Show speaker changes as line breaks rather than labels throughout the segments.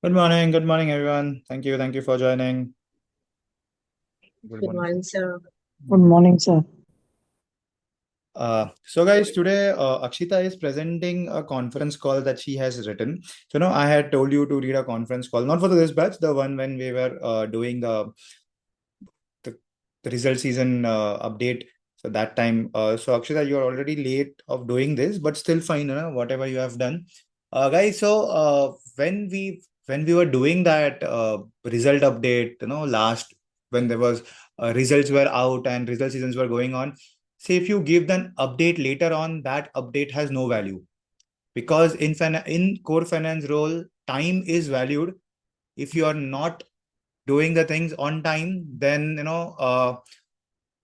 Good morning, everyone. Thank you for joining. Good
Good
morning.
morning, sir.
Good morning, sir.
So guys, today Akshita is presenting a conference call that she has written. So now I had told you to read a conference call, not for this batch, the one when we were doing the, the result season update. So that time, so Akshita, you are already late of doing this, but still fine, whatever you have done. Guys, so when we were doing that result update, last when there was results were out and result seasons were going on. Say if you give an update later on, that update has no value because in core finance role, time is valued. If you are not doing the things on time, then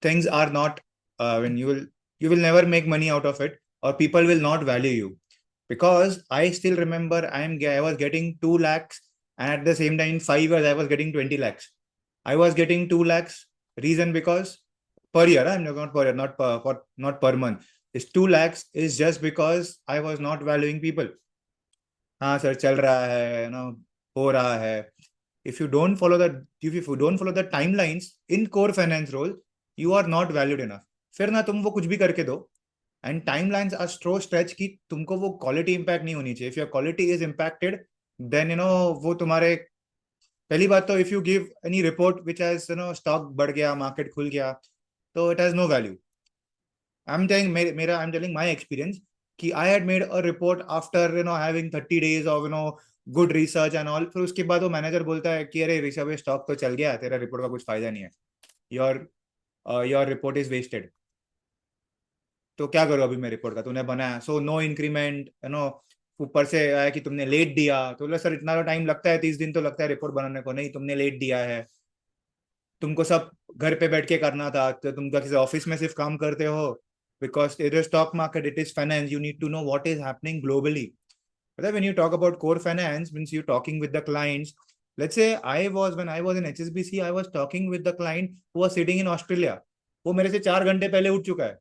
things are not when you will never make money out of it, or people will not value you. Because I still remember I was getting 2 lakhs, and at the same time in 5 years I was getting 20 lakhs. I was getting 2 lakhs. Reason because per year, I'm not per year, not per month. It's 2 lakhs is just because I was not valuing people. हाँ sir चल रहा है हो रहा है. If you don't follow the timelines in core finance role, you are not valued enough. फिर ना तुम वो कुछ भी करके दो, एंड टाइमलाइंस आर स्ट्रो स्ट्रेच की तुमको वो क्वालिटी इंपैक्ट नहीं होनी चाहिए. If your quality is impacted, then वो तुम्हारे पहली बात तो if you give any report which has stock बढ़ गया, मार्केट खुल गया, तो it has no value. I am telling my experience कि I had made a report after having 30 days of good research and all. फिर उसके बाद वो मैनेजर बोलता है कि अरे ऋषभ स्टॉक तो चल गया, तेरा रिपोर्ट का कुछ फायदा नहीं है, your your report is wasted. तो क्या करो अभी मैं रिपोर्ट का, तूने बनाया सो नो इंक्रीमेंट, ऊपर से आया कि तुमने लेट दिया. तो बोले सर इतना तो टाइम लगता है, 30 दिन तो लगता है रिपोर्ट बनाने को. नहीं, तुमने लेट दिया है. तुमको सब घर पे बैठ के करना था, तो तुम किसी ऑफिस में सिर्फ काम करते हो. Because it is stock market, it is finance, you need to know what is happening globally. But when you talk about core finance, means you're talking with the clients. Let's say when I was in HSBC, I was talking with the client who was sitting in Australia. वो मेरे से 4 घंटे पहले उठ चुका है,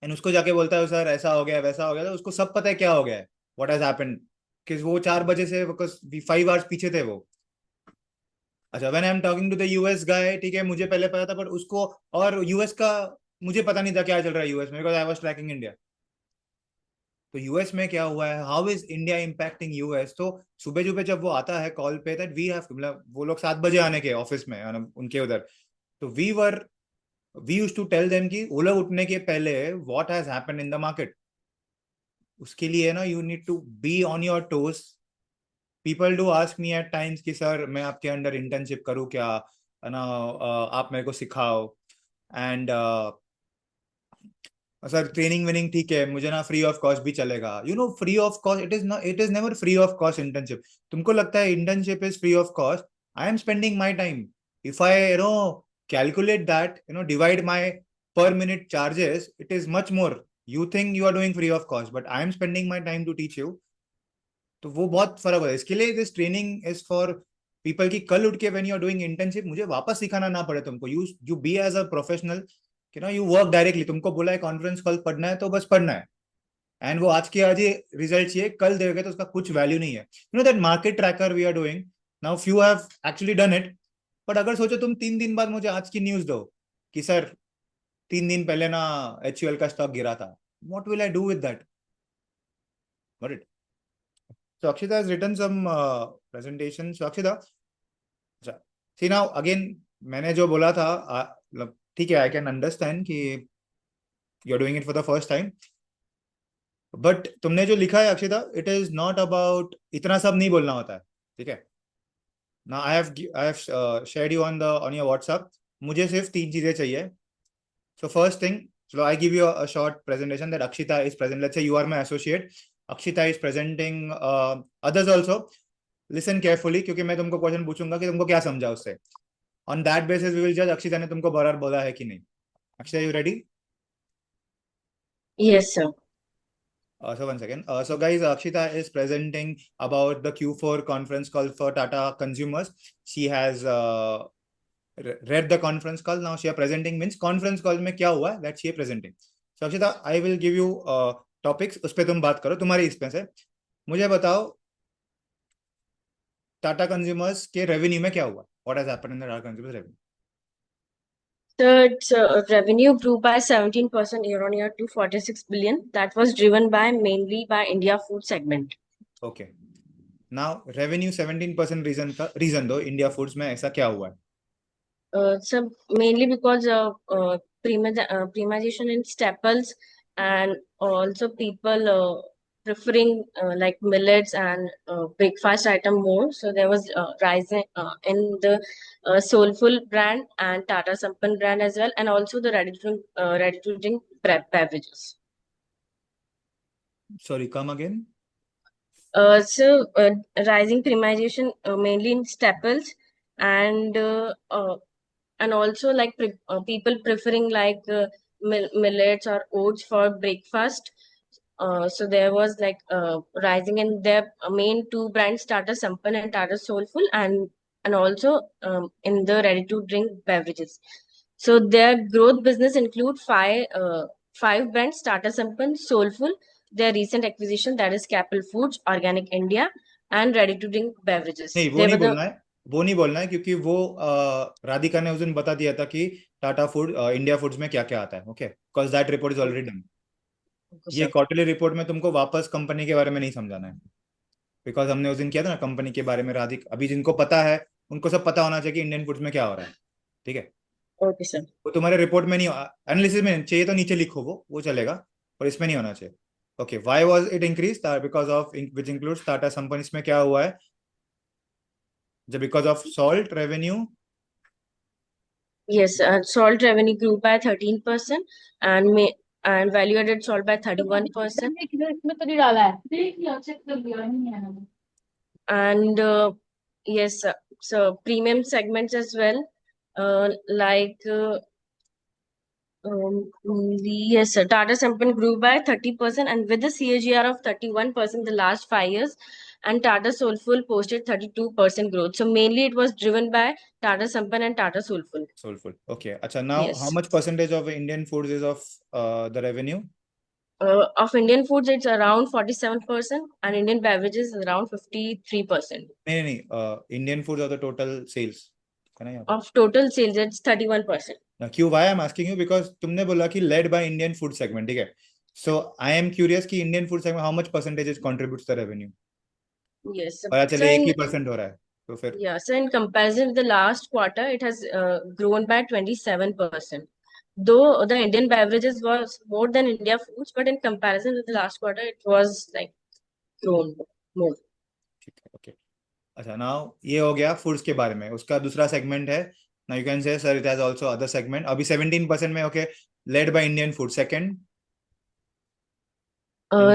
and उसको जाके बोलता है सर ऐसा हो गया वैसा हो गया. तो उसको सब पता है क्या हो गया है, व्हाट हैज हैपेंड. कि वो 4 बजे से 5 आवर्स पीछे थे वो. अच्छा, when I am talking to the US guy, ठीक है, मुझे पहले पता था, पर उसको और यूएस का मुझे पता नहीं था क्या चल रहा है यूएस में, because I was tracking India. तो यूएस में क्या हुआ है, how is India impacting US. तो सुबह सुबह जब वो आता है कॉल पे, दैट वी हैव, मतलब वो लोग 7 बजे आने के ऑफिस में उनके उधर. तो we use to tell them कि वो लोग उठने के पहले what has happened in the market. उसके लिए ना you need to be on your toes. People do ask me at times कि सर मैं आपके अंडर इंटर्नशिप करूँ क्या, है ना, आप मेरे को सिखाओ. एंड सर ट्रेनिंग वेनिंग ठीक है, मुझे ना फ्री ऑफ कॉस्ट भी चलेगा. Free of cost, it is never free of cost internship. तुमको लगता है internship is free of cost. I am spending my time. If I calculate that, divide my per minute charges, it is much more. You think you are doing free of cost, but I am spending my time to teach you. तो वो बहुत फर्क होता है. इसके लिए this training is for people की कल उठ के when you are doing internship मुझे वापस सिखाना ना पड़े तुमको. You be as a professional, you work directly. तुमको बोला है कॉन्फ्रेंस कॉल पढ़ना है तो बस पढ़ना है, एंड वो आज के आज ही रिजल्ट चाहिए, कल देगा तो उसका कुछ वैल्यू नहीं है. That market tracker we are doing now, few have actually done it. But अगर सोचो तुम 3 दिन बाद मुझे आज की न्यूज दो कि सर 3 दिन पहले ना HUL का स्टॉक गिरा था, what will I do with that. Got it. So Akshita has written some presentation. So Akshita, see now again, मैंने जो बोला था, मतलब ठीक है, आई कैन अंडरस्टैंड कि you are doing it for the first time. But तुमने जो लिखा है Akshita, it is not about इतना सब नहीं बोलना होता है. ठीक है ना, I have shared you on your WhatsApp. मुझे सिर्फ 3 चीजें चाहिए. So first thing, so I give you a short presentation that Akshita is present. Let's say you are my associate. Akshita is presenting others also. Listen carefully क्योंकि मैं तुमको question पूछूंगा कि तुमको क्या समझा उससे. On that basis we will judge Akshita ने तुमको बराबर बोला है कि नहीं. Akshita, you ready?
Yes, sir.
So one second. So guys, Akshita is presenting about the Q4 conference call for Tata Consumers. She has read the conference call. Now she is presenting, means conference call में क्या हुआ, that she is presenting. So Akshita, I will give you topics, उस पे तुम बात करो, तुम्हारी इस पे से. मुझे बताओ टाटा कंज्यूमर्स के रेवेन्यू में क्या हुआ? What has happened in the Tata consumers revenue?
So its revenue grew by 17% year on year to 46 billion. That was driven by mainly by India food segment.
Okay, now revenue 17% reason दो India foods में ऐसा क्या हुआ है?
So mainly because of premiumization in staples, and also people preferring like millets and breakfast item more. So there was rising in the Soulful brand and Tata Sampann brand as well, and also the ready to drink beverages.
Sorry, come again.
So rising premiumization mainly in staples, and also like people preferring like millets or oats for breakfast. So there was like rising in their main two brands, Tata Sampann and Tata Soulful, and also in the ready to drink beverages. So their growth business include five brands: Tata Sampann, Soulful, their recent acquisition, that is Capel Foods, Organic India, and ready to drink beverages.
नहीं, वो
They
नहीं
were the
बोलना है. वो नहीं बोलना है क्योंकि वो राधिका ने उस दिन बता दिया था कि टाटा फूड इंडिया फूड्स में क्या क्या आता है. Okay, because that report is already done. ये क्वार्टरली रिपोर्ट में तुमको वापस कंपनी के बारे में नहीं समझाना है, बिकॉज हमने उस दिन किया था ना कंपनी के बारे में. राधिक अभी जिनको पता है उनको सब पता होना चाहिए कि इंडियन फूड्स में क्या हो रहा है. ठीक है,
okay, sir.
वो तुम्हारे रिपोर्ट में नहीं, एनालिसिस में चाहिए तो नीचे लिखो, वो चलेगा, पर इसमें नहीं होना चाहिए. Okay, why was it increase? Because of which includes Tata संपन्न. इसमें क्या हुआ है? जब because of salt revenue.
Yes, salt revenue grew by 13%, and and value added salt by 31%.
इसमें तो नहीं डाला है, देख लिया, चेक कर लिया, नहीं है ना।
And yes, so premium segments as well, like yes, Tata Sampann grew by 30%, and with the CAGR of 31% the last 5 years, and Tata Soulful posted 32% growth. So mainly it was driven by Tata Sampann and Tata Soulful.
Soulful. Okay. Acha, now how
Yes.
much percentage of Indian foods is of the revenue?
Of Indian foods, it's around 47%, and Indian beverages is around 53%.
नहीं, Indian foods of the total sales. Can I?
Of total sales, it's 31%.
Now, क्यों? Why I'm asking you? Because तुमने बोला कि led by Indian food segment, ठीक है? So I am curious कि Indian food segment how much percentage contributes the revenue?
Yes.
पता
So
चले
in
1% हो रहा है, तो फिर.
yeah, so in comparison with the last quarter, it has grown by 27%. Though the Indian beverages was more than India foods, but in comparison with the last quarter, it was like grown more.
ठीक है, okay. अच्छा, now ये हो गया foods के बारे में. उसका दूसरा सेगमेंट है. Now you can say sir it has also other segment. अभी 17% में. Okay, led by Indian food. Second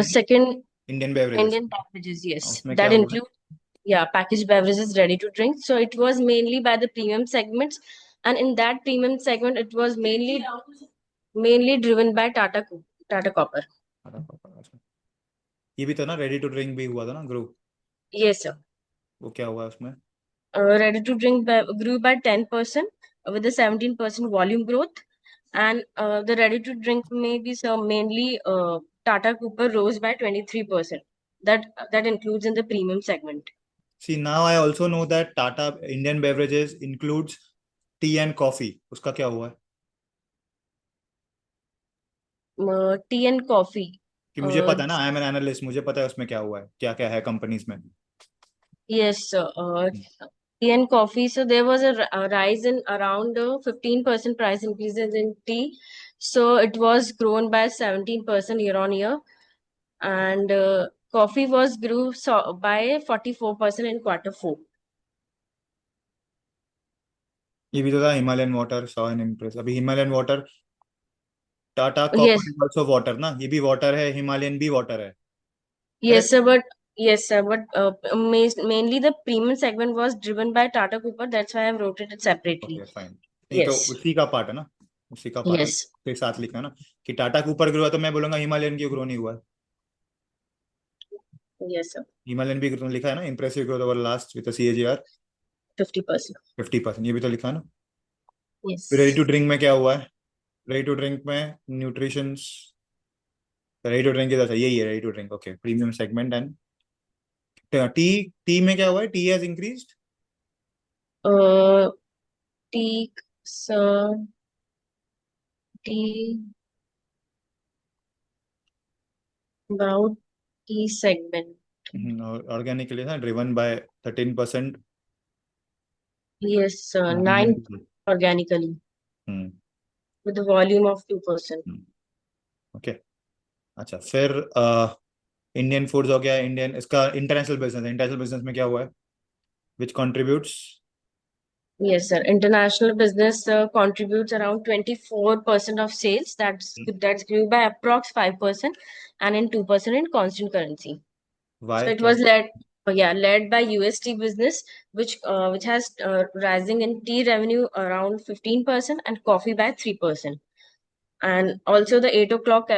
Second,
Indian beverages.
Indian beverages, yes,
उसमें क्या
that
हुआ?
include, yeah, packaged beverages ready to drink. So it was mainly by the premium segments, and in that premium segment, it was mainly driven by Tata Copper.
ये भी तो ना, ready to drink भी हुआ था ना, grow.
Yes, sir.
वो क्या हुआ उसमें?
Ready to drink grew by 10% with a 17% volume growth, and the ready to drink maybe so mainly Tata Cooper rose by 23%. That includes in the premium segment.
See, now I also know that Tata Indian beverages includes tea and coffee. उसका क्या हुआ है?
Tea and coffee.
कि मुझे पता है ना, I am an analyst, मुझे पता है उसमें क्या हुआ है, क्या क्या है कंपनीज में.
Yes, tea and coffee. So there was a rise in around 15% price increases in tea. So it was grown by 17% year on year, and coffee was grew by 44% in quarter 4.
ये भी तो था Himalayan water saw an impress. अभी Himalayan water, Tata
Yes,
copper is also water ना, ये भी water है, Himalayan भी वाटर है.
yes,
correct.
sir, but mainly the premium segment was driven by Tata Cooper. That's why I've wrote it separately.
Okay, fine. नहीं तो
Yes,
उसी का पार्ट है ना, उसी का पार्ट है.
yes,
के साथ लिखना ना कि टाटा के ऊपर ग्रो है, तो मैं बोलूंगा हिमालयन क्यों ग्रो नहीं हुआ है.
yes, sir.
हिमालयन भी लिखा है ना, impressive growth over last with CAGR
50%.
50%. ये भी तो लिखा है ना. Ready to
Yes.
ड्रिंक में क्या हुआ है? रेडी टू ड्रिंक में nutritions, ready to drink is अच्छा, यही है ready to drink. Okay, premium segment and tea tea में क्या हुआ है? Tea has increased.
tea, sir, tea, about tea segment.
Organically ना, driven by 13%।
Yes, sir, 9 organically
हम्म।
with a volume of 2%.
ओके। अच्छा, फिर इंडियन फूड्स हो गया, इंडियन, इसका इंटरनेशनल बिजनेस है, इंटरनेशनल बिजनेस में क्या हुआ है? विच contributes?
Yes, sir. International business contributes around 24% of sales. That's grew by approx 5% and in 2% in constant currency. So
why
it
क्या?
was led by UST business, which has rising in tea revenue around 15% and coffee by 3%. And also the 8 o'clock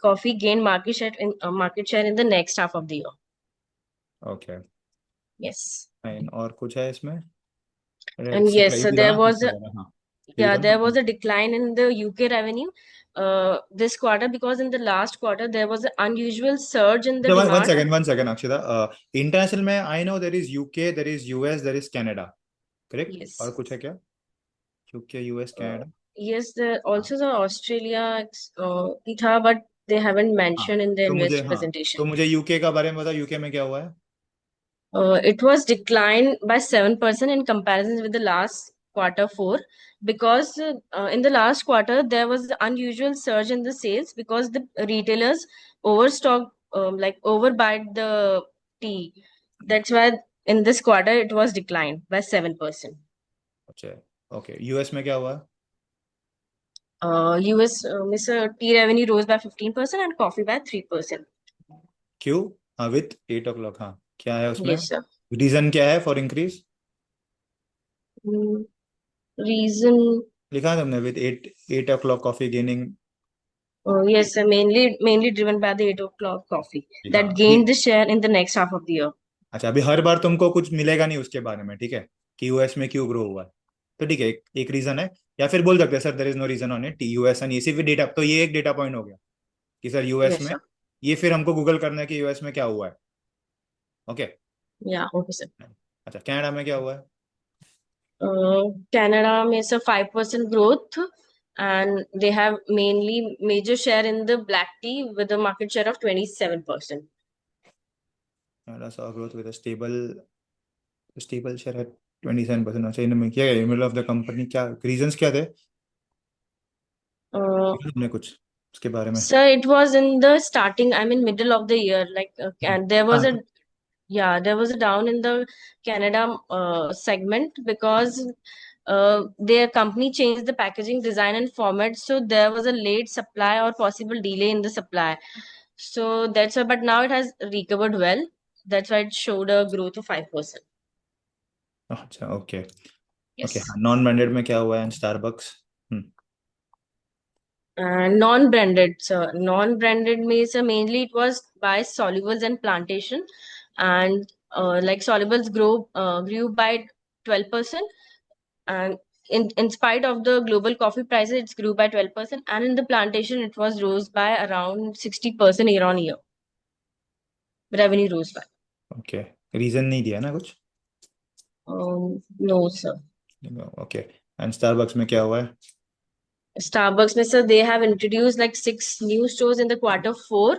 coffee gained market share in the next half of the year.
Okay.
Yes.
और कुछ है इसमें?
And yes, so
यही था
there
ना
was
इससे
a
ज्यादा? हाँ, यही
yeah,
था
there
ना।
was a decline in the UK revenue this quarter because in the last quarter there was an unusual surge in the
one
demand.
Second, one second Akshita. International में I know there is UK, there is US, there is Canada, correct? और
Yes.
कुछ है क्या? UK, US,
Uh,
Canada.
yes, there
हाँ
also the Australia it ha, but they haven't
हाँ।
mentioned in the
तो मुझे,
investor
हाँ,
presentation.
तो मुझे यूके का बारे में बताओ, यूके में क्या हुआ है?
It was declined by 7% in comparison with the last quarter four because in the last quarter there was the unusual surge in the sales because the retailers overstocked, like overbought the tea. That's why in this quarter it was declined by 7%.
अच्छा, okay. US में क्या हुआ है?
US Mr. tea revenue rose by 15% and coffee by 3%.
क्यों? हाँ, with 8 o'clock, हाँ, क्या है उसमें?
Yes, sir.
रीजन क्या है फॉर इंक्रीज?
Mm, reason.
लिखा है तुमने, with 8 o'clock coffee gaining.
Yes, sir. Mainly driven by the 8 o'clock coffee
हाँ,
that
अभी,
gained the share in the next half of the year.
अच्छा, अभी हर बार तुमको कुछ मिलेगा नहीं उसके बारे में, ठीक है, कि यूएस में क्यों ग्रो हुआ है। तो ठीक है, एक रीजन है, या फिर बोल सकते हैं sir there is no reason on it, US and ये सिर्फ डेटा, तो ये एक डेटा पॉइंट हो गया कि सर यूएस
Yes,
में,
sir.
ये फिर हमको गूगल करना है कि यूएस में क्या हुआ है। ओके।
Yeah, okay, sir.
अच्छा, कनाडा में क्या हुआ है?
Canada makes a 5% growth, and they have mainly major share in the black tea with a market share of 27%.
Canada saw growth with stable, stable share है 27%। अच्छा, इनमें क्या है, मिडल ऑफ द कंपनी, क्या रीजंस क्या थे?
Uh,
हमने कुछ उसके बारे में?
Sir, it was in the starting, I mean, middle of the year, and there was
हाँ,
a there was a down in the Canada segment because their company changed the packaging design and format, so there was a late supply or possible delay in the supply. So that's why, but now it has recovered well. That's why it showed a growth of 5%.
अच्छा, okay. Okay,
Yes.
हाँ, non branded में क्या हुआ है? Starbucks.
Non-branded, so non-branded means mainly it was by solubles and plantation, and like solubles grew by 12%, and in spite of the global coffee prices, it grew by 12%, and in the plantation, it was rose by around 60% year on year. Revenue rose by.
Okay, reason नहीं दिया ना कुछ?
No, sir.
Okay. And Starbucks में क्या हुआ है?
Starbucks, sir, they have introduced like 6 new stores in the quarter four,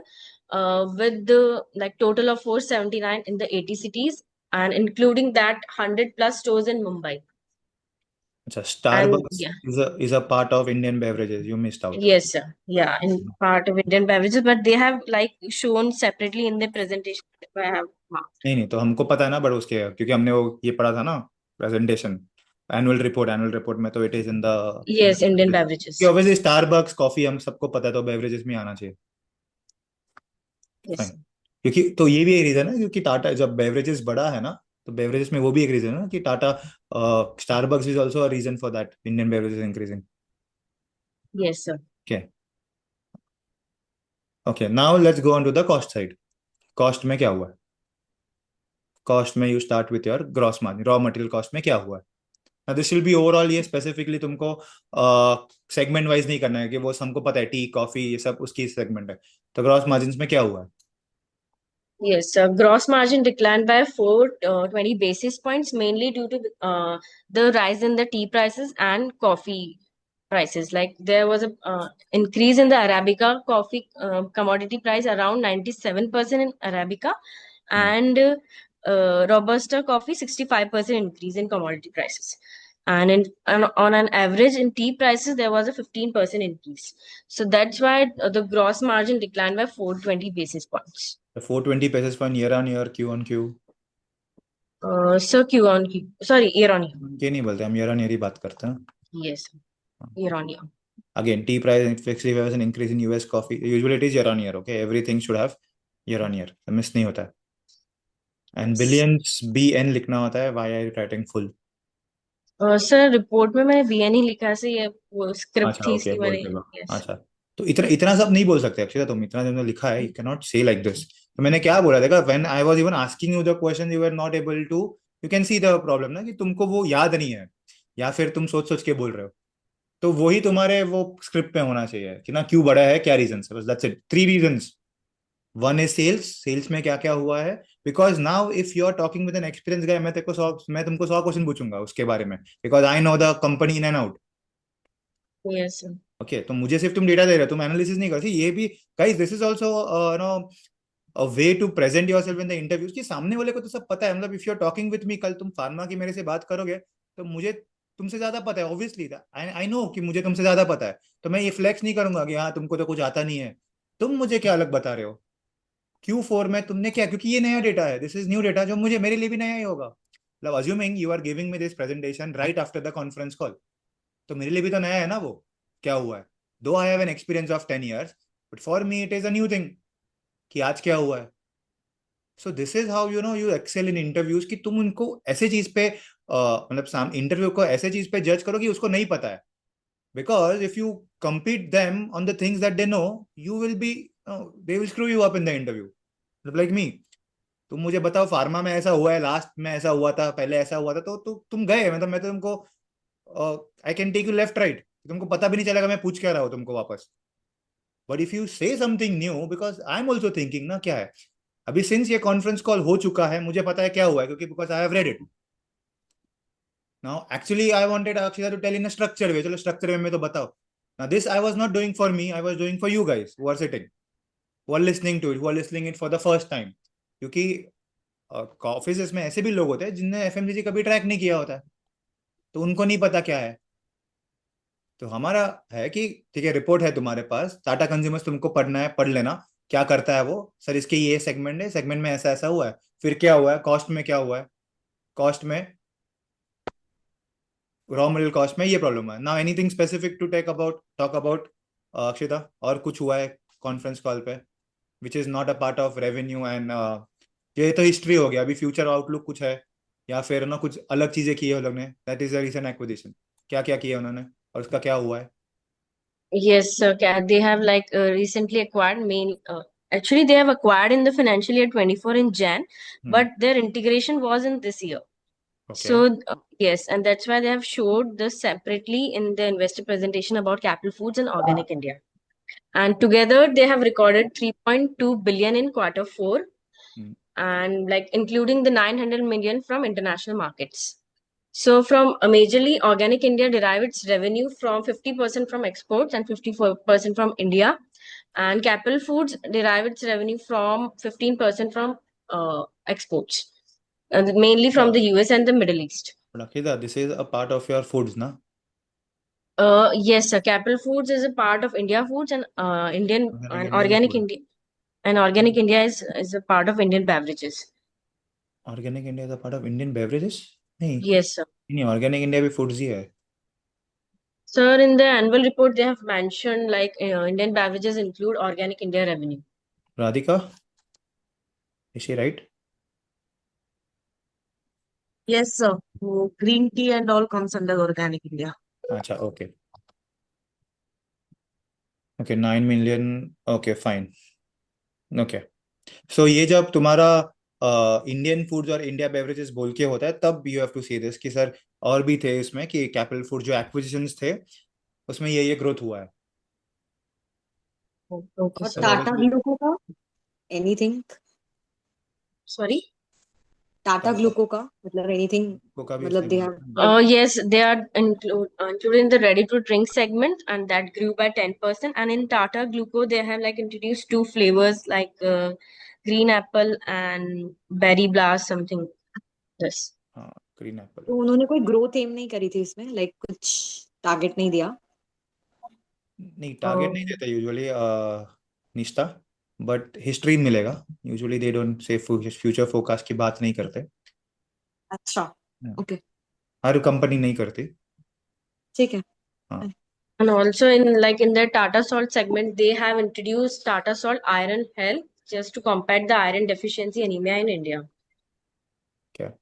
with the like total of 479 in the 80 cities, and including that 100 plus stores in Mumbai.
अच्छा,
And
Starbucks
yeah,
is a part of Indian beverages, you missed out.
yes, sir. Yeah, in part of Indian beverages, but they have like shown separately in the presentation. That's why I have marked.
नहीं नहीं, तो हमको पता है ना, but उसके, क्योंकि हमने वो ये पढ़ा था ना, प्रेजेंटेशन, एनुअल रिपोर्ट में, तो it is in the,
Yes, Indian
कि
beverages.
ऑब्वियसली स्टारबक्स कॉफी हम सबको पता है, तो बेवरेजेस में आना चाहिए।
Yes,
fine.
sir.
क्योंकि तो ये भी एक रीजन है, क्योंकि टाटा जब बेवरेजेस बड़ा है ना, तो बेवरेजेस में वो भी एक रीजन है ना, कि Tata, Starbucks is also a reason for that Indian beverages increasing.
Yes, sir.
Okay. Okay, now let's go on to the cost side. Cost में क्या हुआ है? कॉस्ट में you start with your gross margin, raw material cost में क्या हुआ है? This will be overall, ये स्पेसिफिकली तुमको सेगमेंट वाइज नहीं करना है, कि वो हमको पता है टी कॉफी ये सब उसकी सेगमेंट है, तो ग्रॉस मार्जिन में क्या हुआ है?
Yes, gross margin declined by 420 basis points, mainly due to the rise in the tea prices and coffee prices. Like there was a increase in the Arabica coffee commodity price around 97% in Arabica,
Hmm.
and Robusta coffee 65% increase in commodity prices. And on an average in tea prices, there was a 15% increase. So that's why the gross margin declined by 420 basis points.
The 420 basis point year on year, Q on Q.
So Q on Q, sorry, year on year.
ये नहीं बोलते, हम year on year ही बात करते हैं.
Yes, year on year.
Again, tea price 65% increase in US coffee. Usually it is year on year. Okay, everything should have year on year. Miss नहीं होता है. And
Yes.
billions BN लिखना होता है. Why are you writing full?
Sir report में मैंने BN ही लिखा है, से ये वो स्क्रिप्ट
अच्छा,
थी
ओके,
इसकी
बोल
मैंने.
देगा.
यस.
अच्छा, तो इतना इतना सब नहीं बोल सकते अक्षय. तुम इतना जो लिखा है, you can not say like this. तो मैंने क्या बोला, देखा, when I was even asking you the question you were not able to. You can see the problem ना, कि तुमको वो याद नहीं है, या फिर तुम सोच सोच के बोल रहे हो. तो वही तुम्हारे वो स्क्रिप्ट में होना चाहिए कि ना, क्यों बड़ा है, क्या रीजन है, बस that's it. 3 reasons. One is sales. Sales में क्या क्या हुआ है. Because now if you are talking with an experience guy, मैं तुमको 100 क्वेश्चन पूछूंगा उसके बारे में, because I know the company in and out.
Yes sir.
Okay, तो मुझे सिर्फ तुम डेटा दे रहे हो, तुम एनालिसिस नहीं करती. ये भी guys, this is also no a way to present yourself in the interviews, कि सामने वाले को तो सब पता है. मतलब if you are talking with me, कल तुम फार्मा की मेरे से बात करोगे, तो मुझे तुमसे ज्यादा पता है. ऑब्वियसली आई आई नो कि मुझे तुमसे ज्यादा पता है. तो मैं ये फ्लेक्स नहीं करूंगा कि हाँ तुमको तो कुछ आता नहीं है. तुम मुझे क्या अलग बता रहे हो. Q4 में तुमने क्या, क्योंकि ये नया डेटा है, दिस इज न्यू डेटा, जो मुझे मेरे लिए भी नया ही होगा. मतलब assuming you are giving me this presentation right after the conference call, तो मेरे लिए भी तो नया है ना वो, क्या हुआ है. Though I have an experience of 10 years, but for me it is a new thing कि आज क्या हुआ है. So this is how you excel in interviews, कि तुम उनको ऐसे चीज पे मतलब इंटरव्यू को ऐसे चीज पे जज करो कि उसको नहीं पता है. Because if you compete them on the things that they know, you will be they will screw you up in the interview. मतलब like me, तुम मुझे बताओ फार्मा में ऐसा हुआ है, लास्ट में ऐसा हुआ था, पहले ऐसा हुआ था, तो तुम गए. मतलब मैं तो तुमको I can take you left right, तुमको पता भी नहीं चलेगा मैं पूछ क्या रहा हूँ तुमको वापस. बट इफ यू से something new, because I am also thinking ना, क्या है अभी, सिंस ये कॉन्फ्रेंस कॉल हो चुका है, मुझे पता है क्या हुआ है, क्योंकि because I have read it. Now actually I wanted Akshita to tell in a structure way. चलो स्ट्रक्चर में तो बताओ. Now this I was not doing for me, I was doing for you guys who are sitting, who are listening to it, who are listening it for the first time. क्योंकि office में ऐसे भी लोग होते हैं जिनने FMCG कभी track नहीं किया होता है, तो उनको नहीं पता क्या है. तो हमारा है कि ठीक है, रिपोर्ट है तुम्हारे पास, टाटा कंज्यूमर्स तुमको पढ़ना है, पढ़ लेना. क्या करता है वो, सर इसके ये सेगमेंट है, सेगमेंट में ऐसा ऐसा हुआ है, फिर क्या हुआ है, कॉस्ट में क्या हुआ है, कॉस्ट में, रॉ मटेरियल कॉस्ट में ये प्रॉब्लम है. Now anything specific to talk about Akshita, और कुछ हुआ है कॉन्फ्रेंस कॉल पे which is not a part of revenue and, ये तो हिस्ट्री हो गया. अभी फ्यूचर आउटलुक कुछ है, या फिर ना कुछ अलग चीजें की है उन लोग ने, that is the recent acquisition. क्या क्या किया उन्होंने और उसका क्या हुआ है.
Yes, sir. They have like recently acquired actually they have acquired in the financial year 24 in Jan, but their integration was in this year.
Okay.
So yes, and that's why they have showed this separately in the investor presentation about Capital Foods and Organic India. And together they have recorded 3.2 billion in quarter four, and like including the 900 million from international markets. So from majorly Organic India derive its revenue from 50% from exports and 54% from India, and Capital Foods derive its revenue from 15% from exports, mainly from the US and the Middle East.
Rakita, this is a part of your foods, na?
Yes, sir. Capital Foods is a part of India Foods, and Indian and
India is
Organic
food.
India. And Organic India is a part of Indian beverages.
Organic India is a part of Indian beverages? नहीं.
Yes, sir.
नहीं, Organic India भी foods ही है.
Sir, in the annual report, they have mentioned like Indian beverages include Organic India revenue.
Radhika, is she right?
Yes, sir. Green tea and all comes under Organic India.
अच्छा, okay. Okay, 9 million. Okay, fine. Okay. So ये जब तुम्हारा Indian foods और India beverages बोल के होता है, तब you have to see this कि सर और भी थे इसमें, कि कैपिटल फूड जो एक्विजिशंस थे उसमें ये ग्रोथ हुआ है.
Okay,
और
sir.
Tata
Gluco का anything?
Sorry.
टाटा
Tata
ग्लूको का मतलब एनीथिंग
को का भी
मतलब
इसने
दे
बोला
हैव
था।
Yes, they are included in the ready to drink segment, and that grew by 10%. And in Tata Gluco, they have like introduced two flavors like green apple and berry blast, something this.
हाँ, green Apple.
तो उन्होंने कोई growth M नहीं करी थी इसमें like कुछ target नहीं दिया
नहीं, टारगेट
Oh,
नहीं देते यूजुअली निष्ठा, बट हिस्ट्री मिलेगा। Usually they don't say future forecast की बात नहीं करते।
अच्छा
हाँ,
ओके
हर कंपनी नहीं करती।
ठीक है
हाँ,
and also in their Tata Salt segment, they have introduced Tata Salt Iron Health just to combat the iron deficiency anemia in India.
क्या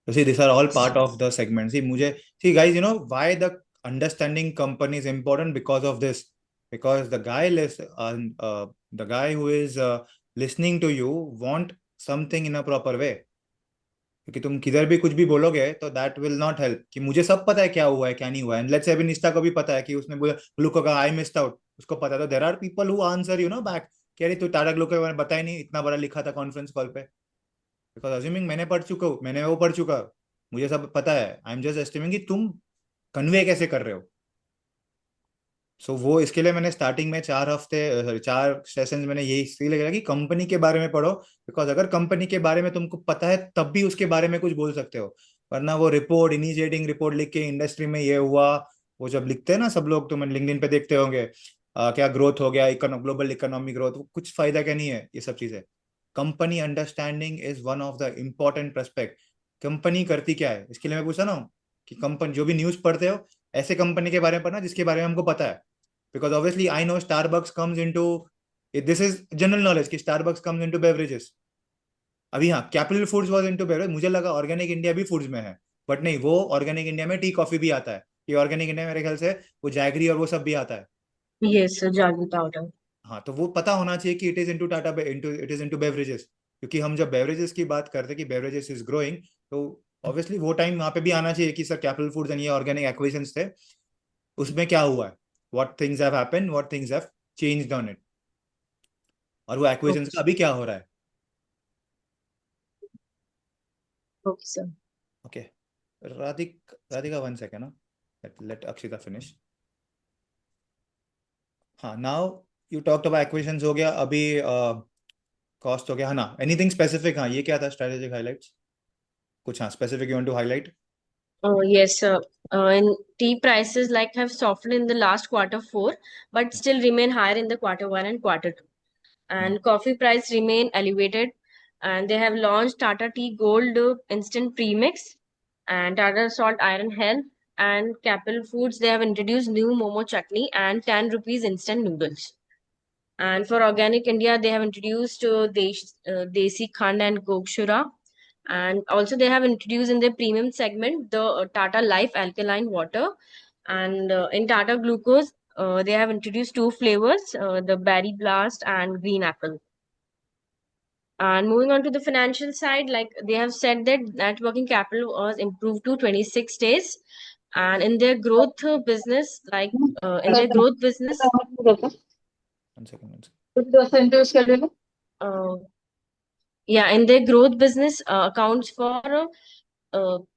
see these are all part of the segment. See guys, you know why the understanding company is important? Because of this. Because the guy who is listening to you want something in a proper way. क्योंकि तुम किधर भी कुछ भी बोलोगे तो that will not help कि मुझे सब पता है क्या हुआ है क्या नहीं हुआ है। एंड लेट्स से अभी निष्ठा को भी पता है कि उसने बोला ग्लूको का आई मिस्ड आउट, उसको पता है। तो there are people who answer you know back कि अरे तू टाटा ग्लूको के बारे में बताया नहीं, इतना बड़ा लिखा था कॉन्फ्रेंस कॉल पे। बिकॉज अज्यूमिंग मैंने पढ़ चुका हूँ, मैंने वो पढ़ चुका, मुझे सब पता है। आई एम जस्ट एस्टिमेटिंग कि तुम कन्वे कैसे कर रहे हो। सो वो इसके लिए मैंने स्टार्टिंग में 4 हफ्ते सॉरी 4 सेशंस मैंने यही इसलिए लगा कि कंपनी के बारे में पढ़ो। बिकॉज अगर कंपनी के बारे में तुमको पता है तब भी उसके बारे में कुछ बोल सकते हो। वरना वो रिपोर्ट इनिशिएटिंग रिपोर्ट लिख के इंडस्ट्री में ये हुआ, वो जब लिखते हैं ना सब लोग, तुम लिंक्डइन पे देखते होंगे क्या ग्रोथ हो गया, ग्लोबल इकोनॉमिक ग्रोथ, कुछ फायदा क्या नहीं है ये सब चीजें। Company understanding is one of the important पर्सपेक्ट। Company करती क्या है, इसके लिए मैं पूछा ना कि कंपनी जो भी न्यूज पढ़ते हो ऐसे कंपनी के बारे में पढ़ना जिसके बारे में हमको पता है। Because obviously I know Starbucks comes into, this is general knowledge कि Starbucks comes into beverages। अभी हाँ, capital foods was into beverage, मुझे लगा ऑर्गेनिक इंडिया भी फूड्स में है, बट नहीं, वो ऑर्गेनिक इंडिया में टी कॉफी भी आता है। ये ऑर्गेनिक इंडिया मेरे ख्याल से वो जैगरी और वो सब भी आता है।
Yes, jaggery powder.
हाँ, तो वो पता होना चाहिए कि इट इज इनटू बेवरेजेस। क्योंकि हम जब बेवरेजेस की बात करते हैं कि बेवरेजेस इज ग्रोइंग, तो ऑब्वियसली वो टाइम वहाँ पे भी आना चाहिए कि सर कैपिटल फूड्स एंड ये ऑर्गेनिक एक्विजिशंस थे, उसमें क्या हुआ है, what things have happened, what things have changed on it, और वो एक्विजिशंस का
Okay,
अभी क्या हो रहा है।
okay, sir.
Okay, Radhika 1 second ना, let अक्षिता फिनिश। हाँ, now you talked about acquisitions हो गया, अभी कॉस्ट हो गया, हाँ ना, एनीथिंग स्पेसिफिक, हाँ ये क्या था स्ट्रेटेजिक हाइलाइट्स, कुछ हाँ specific you want to highlight.
Oh, yes, sir. And tea prices like have softened in the last quarter four, but still remain higher in the quarter one and quarter two. And coffee price remain elevated. And they have launched Tata Tea Gold Instant Premix and Tata Salt Iron Health and Capel Foods. They have introduced new Momo chutney and 10 rupees instant noodles. And for Organic India, they have introduced Desi Khand and Gokshura. And also, they have introduced in their premium segment the Tata Life Alkaline Water. And in Tata Glucose, they have introduced two flavors, the Berry Blast and Green Apple. And moving on to the financial side, like they have said that net working capital was improved to 26 days. And in their growth business, in their growth business,
1 second।
uh, yeah, in their growth business accounts for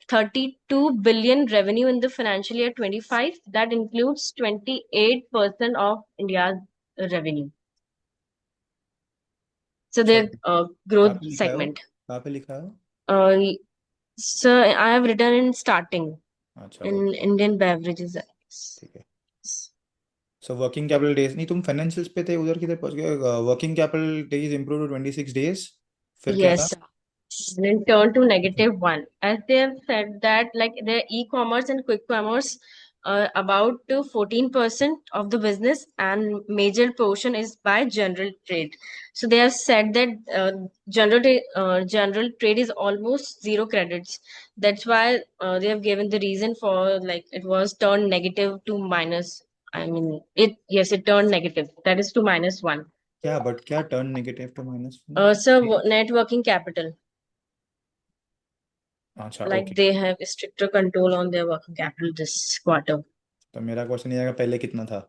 32 billion revenue in the financial year 25. That includes 28% of India's revenue. So their
कहाँ
growth
पे लिखा है वो,
segment.
कहाँ पे लिखा है वो?
Uh, so I have written in starting
अच्छा,
in Indian beverages.
ठीक है। सो वर्किंग कैपिटल डेज नहीं, तुम फाइनेंशियल्स पे थे, उधर किधर पहुंच गए? Working capital days improve to 26 days, फिर क्या था?
Yes, and then turn to -1. As they have said that like the e-commerce and quick commerce about to 14% of the business and major portion is by general trade. So they have said that general trade is almost zero credits. That's why they have given the reason for like it was turned negative to minus. I mean it turned negative. That is to -1.
क्या but क्या turn negative to minus?
So net working capital.
अच्छा,
Like
okay.
they have stricter control on their working capital this quarter.
तो मेरा question ये आएगा पहले कितना था,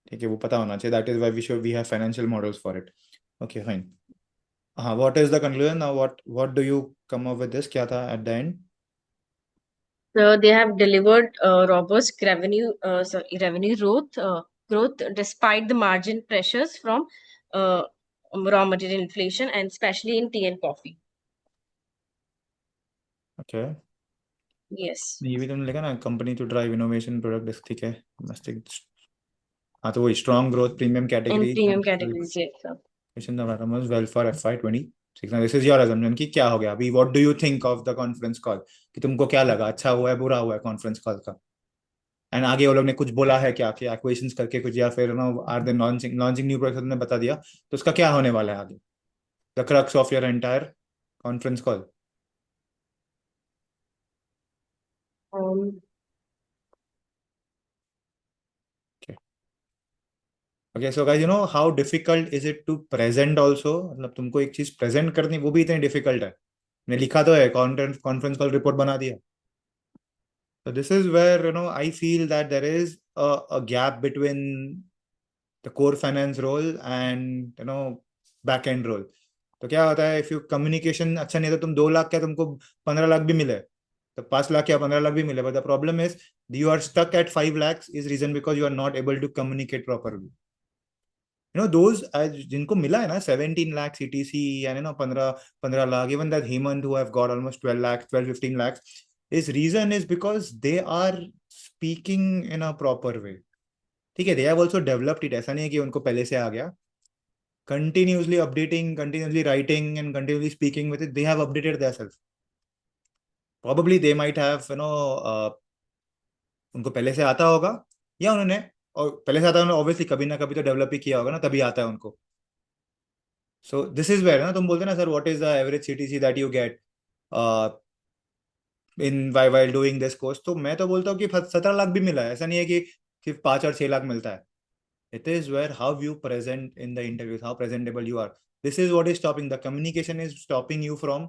ठीक है, वो पता होना चाहिए। That is why we have financial models for it. Okay fine. what is the conclusion now? What do you come up with this? क्या था at the end?
So they have delivered robust revenue growth despite the margin pressures from uh, raw material inflation, and especially in tea and coffee.
Okay.
Yes.
ये भी तुमने लिखा ना, company to drive innovation product, ठीक है, मस्त। हाँ तो वही strong growth premium
In
category
premium categories, yes, sir.
Well for FY 2026। This is your assumption कि क्या हो गया अभी। What do you think of the conference call, कि तुमको क्या लगा, अच्छा हुआ है बुरा हुआ है कॉन्फ्रेंस कॉल का? एंड आगे वो लोग ने कुछ बोला है क्या, कि एक्विजिशंस करके कुछ, या फिर no are they launching new product, ने बता दिया तो उसका क्या होने वाला है आगे? The crux of your entire conference call.
Um,
okay so guys, you know how difficult is it to present also, मतलब तुमको एक चीज प्रेजेंट करनी वो भी इतनी डिफिकल्ट है। मैं लिखा तो है, कॉन्फ्रेंस कॉल रिपोर्ट बना दिया। So this is where, I feel that there is a gap between the core finance role and, back end role. तो क्या होता है, इफ यू कम्युनिकेशन अच्छा नहीं है तो तुम 2 लाख क्या, तुमको 15 लाख भी मिले, तो 5 लाख या 15 लाख भी मिले, but the problem is you are stuck at 5 lakhs is reason because you are not able to communicate properly. Those जिनको मिला है ना 17 लाख CTC, यानी 15 lakh, even that Hemant who have got almost 12 lakhs, 12-15 lakhs, इस reason is because they are speaking in a proper way. ठीक है, they have also developed it, ऐसा नहीं है कि उनको पहले से आ गया। continuously updating, continuously writing, and continuously speaking with it, they have updated themselves. Probably they might have, उनको पहले से आता होगा, या उन्होंने, और पहले से आता है ऑब्वियसली, कभी ना कभी तो डेवलप ही किया होगा ना, तभी आता है उनको। सो दिस इज वेयर ना, तुम बोलते ना sir what is the average CTC that you get in while doing this course, तो मैं तो बोलता हूँ कि 17 लाख भी मिला है, ऐसा नहीं है कि सिर्फ 5 और 6 लाख मिलता है। It is where how you present in the interviews, how presentable you are. This is what is stopping. The communication is stopping you from,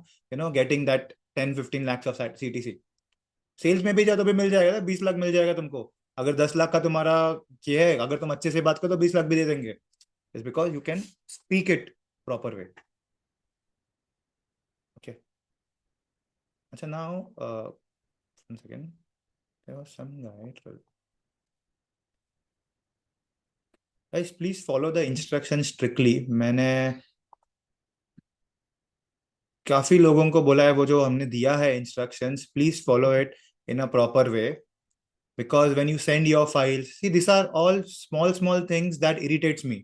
getting that 10-15 lakhs of CTC. Sales में भी जाओ तो भी मिल जाएगा, 20 लाख मिल जाएगा तुमको। अगर 10 लाख का तुम्हारा ये है, अगर तुम अच्छे से बात करो तो 20 लाख भी दे देंगे। It's because you can speak it proper way. Okay, अच्छा now one second, there was some guide. Guys please follow the instruction strictly. मैंने काफी लोगों को बोला है, वो जो हमने दिया है instructions, please follow it in a proper way, because when you send your files, see these are all small things that irritates me.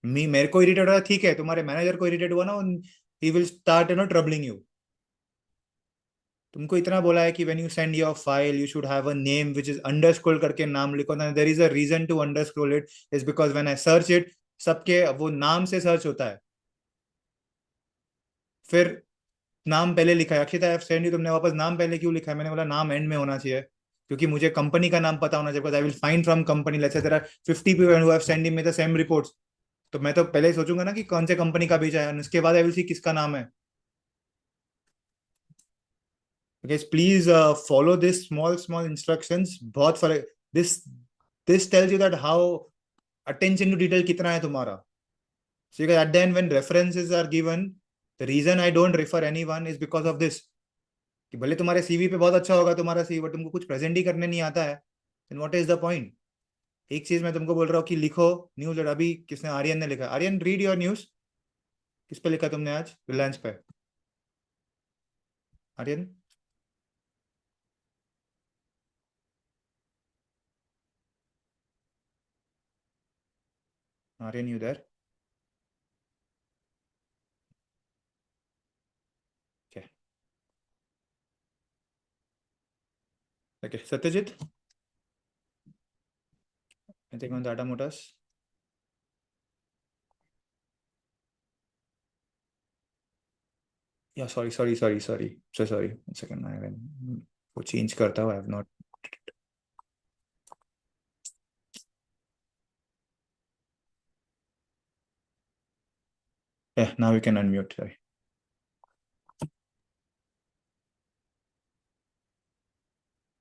मेरे को इरिटेट हो रहा है, ठीक है, तुम्हारे मैनेजर को इरिटेट हुआ ना, he will start troubling you. तुमको इतना बोला है कि when you send your file you should have a name which is underscroll करके नाम लिखो ना। there is a reason to underscroll it, is because when I search it, सबके वो नाम से सर्च होता है। फिर नाम पहले लिखा है, अक्षिता सेंड यू, तुमने वापस नाम पहले क्यों लिखा है? मैंने बोला नाम एंड में होना चाहिए, क्योंकि मुझे कंपनी का नाम पता होना चाहिए, because I will find from company. Let's say there are 50 people who have send me the same reports, तो मैं तो पहले ही सोचूंगा ना कि कौन से कंपनी का भेजा है, उसके बाद आई विल सी किसका नाम है। Guys, please follow this small instructions, बहुत फर्क। this tells you that how attention to detail कितना है तुम्हारा। so at the end when references are given, the reason I don't refer anyone is because of this, कि भले तुम्हारे CV पे बहुत अच्छा होगा तुम्हारा CV, बट तुमको कुछ प्रेजेंट ही करने नहीं आता है, then what is the point? एक चीज मैं तुमको बोल रहा हूँ कि लिखो न्यूज। अभी किसने, आर्यन ने लिखा। Aryan read your news. किस पे लिखा तुमने आज? रिलायंस पे। Aryan, Aryan you there? Okay okay, Satyajit, anything on Tata Motors? Yeah, sorry, so sorry, 1 second, I will वो चेंज करता हूँ। I have not, yeah, now you can unmute, sorry.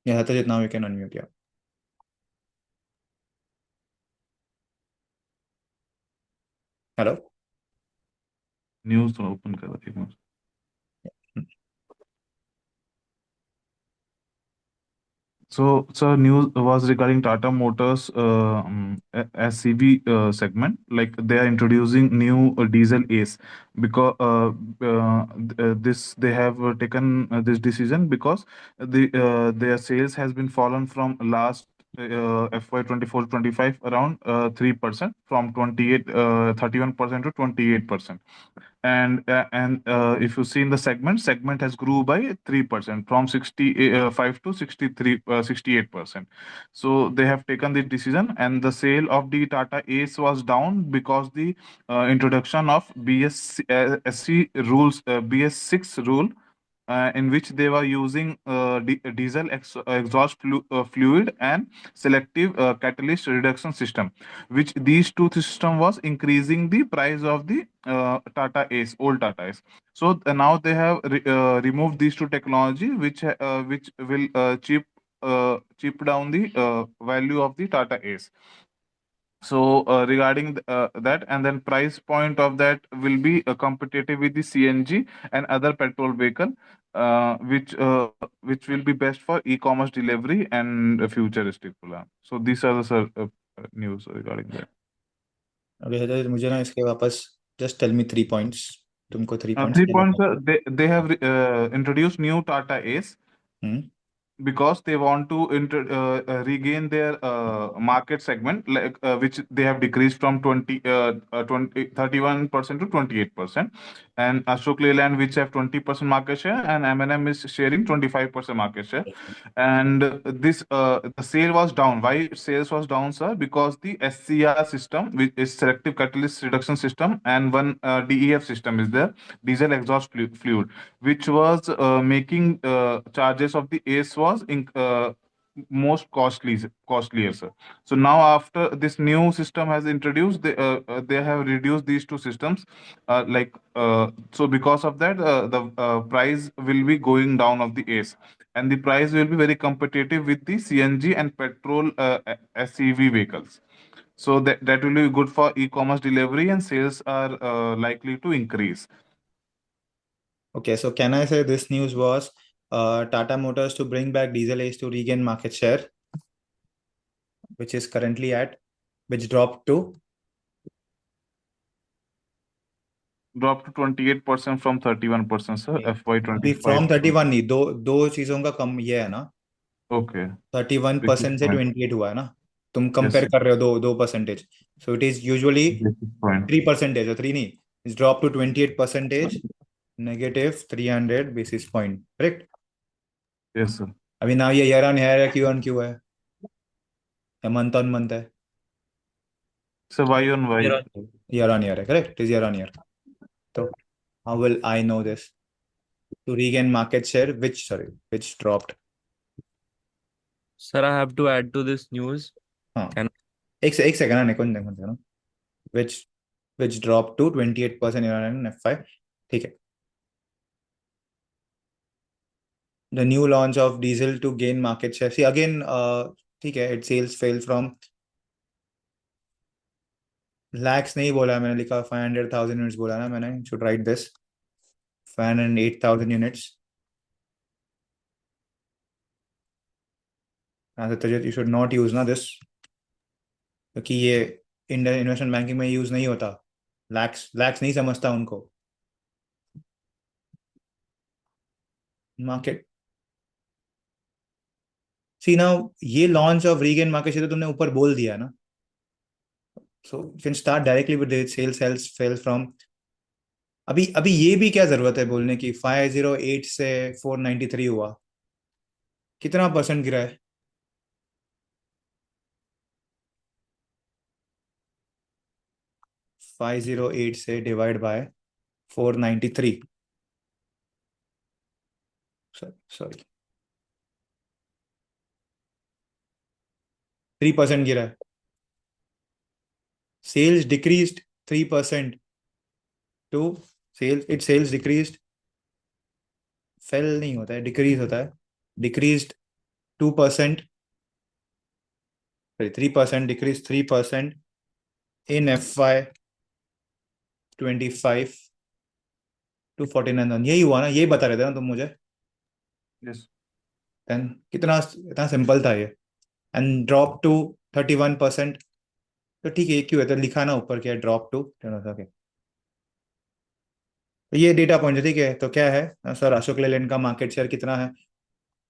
Yeah, Satyajit, now you can unmute, yeah. Hello?
News तो open कर एक minute. So, news was regarding Tata Motors SCV segment. Like they are introducing new diesel Ace because this they have taken this decision because their sales has been fallen from last FY 24-25 around 3% from 31% to 28%. And if you see in the segment has grew by 3% from 65 to 63 68%. So they have taken the decision, and the sale of the Tata Ace was down because the introduction of BS rules, BS6 rule, in which they were using diesel exhaust fluid and selective catalyst reduction system, which these two system was increasing the price of the Tata Ace, old Tata Ace. So now they have removed these two technology, which will cheap down the value of the Tata Ace. So regarding that, and then price point of that will be competitive with the CNG and other petrol vehicle, which will be best for e-commerce delivery and futuristic plan. So these are the news regarding that.
Okay, तो मुझे ना इसके वापस just tell me 3 points. तुमको 3 points
3
क्या
points.
लगा?
They have introduced new Tata Ace
hmm.
because they want to regain their market segment, like which they have decreased from 31% to 28%, and Ashok Leyland, which have 20% market share, and M&M is sharing 25% market share. And this the sale was down. Why sales was down, sir? Because the SCR system, which is selective catalyst reduction system, and one DEF system is there, diesel exhaust fluid, which was making charges of the ACE was most costlier, sir. So now after this new system has introduced, they have reduced these two systems, so because of that the price will be going down of the ACE, and the price will be very competitive with the CNG and petrol SCV vehicles. So that will be good for e-commerce delivery, and sales are likely to increase.
Okay, so can I say this news was Tata Motors to bring back diesel Ace to regain market share, which is currently which dropped to
Dropped to 28% from 31%, sir. FY
अभी
25.
from 31 नहीं, दो चीजों का कम ये है ना,
Okay.
31% से 28 हुआ है ना, तुम कंपेयर
Yes.
कर रहे हो दो percentage. So it is usually
Point.
3% or 3 नहीं, it's dropped to 28%, negative 300 basis point, correct?
Yes, sir.
अभी ना ये year on year है, Q on Q है, या month on month है?
So Y on Y.
Year on year है, correct? It is year on year. So how will I know this? To regain market share, which dropped?
Sir, I have to add to this news.
हाँ,
Can
एक second ना, कौन which dropped to 28% year on year in F5. ठीक है. The new launch of diesel to gain market share. See again, ठीक है, its sales fell from lakhs नहीं बोला मैंने, लिखा 500,000 units बोला ना मैंने. Should write this 508,000 units. Satyajit, you should not use ना this, क्योंकि ये इंडियन इन्वेस्टमेंट बैंकिंग में यूज नहीं होता. लैक्स नहीं समझता उनको. मार्केट सी नाउ, ये launch of regain market share तुमने ऊपर बोल दिया ना, so you can start directly with sales fell from. अभी ये भी क्या जरूरत है बोलने की? 508 से 493 हुआ, कितना परसेंट गिरा है? $508 से डिवाइड बाय 493, सॉरी 3% गिरा है. Sales decreased 3% to sales decreased, fell नहीं होता है, decrease होता है. Decreased 2%, sorry 3%, decreased 3% in FY 25 249 यही हुआ ना, यही बता रहे थे ना तुम मुझे।
Yes.
देन कितना इतना सिंपल था ये। And drop to 31%। तो ठीक है, ये क्यों है, तो लिखा ना ऊपर क्या, ड्रॉप टू। ओके, तो ये डेटा पॉइंट है, ठीक है। तो क्या है सर, अशोक लेलैंड का मार्केट शेयर कितना है?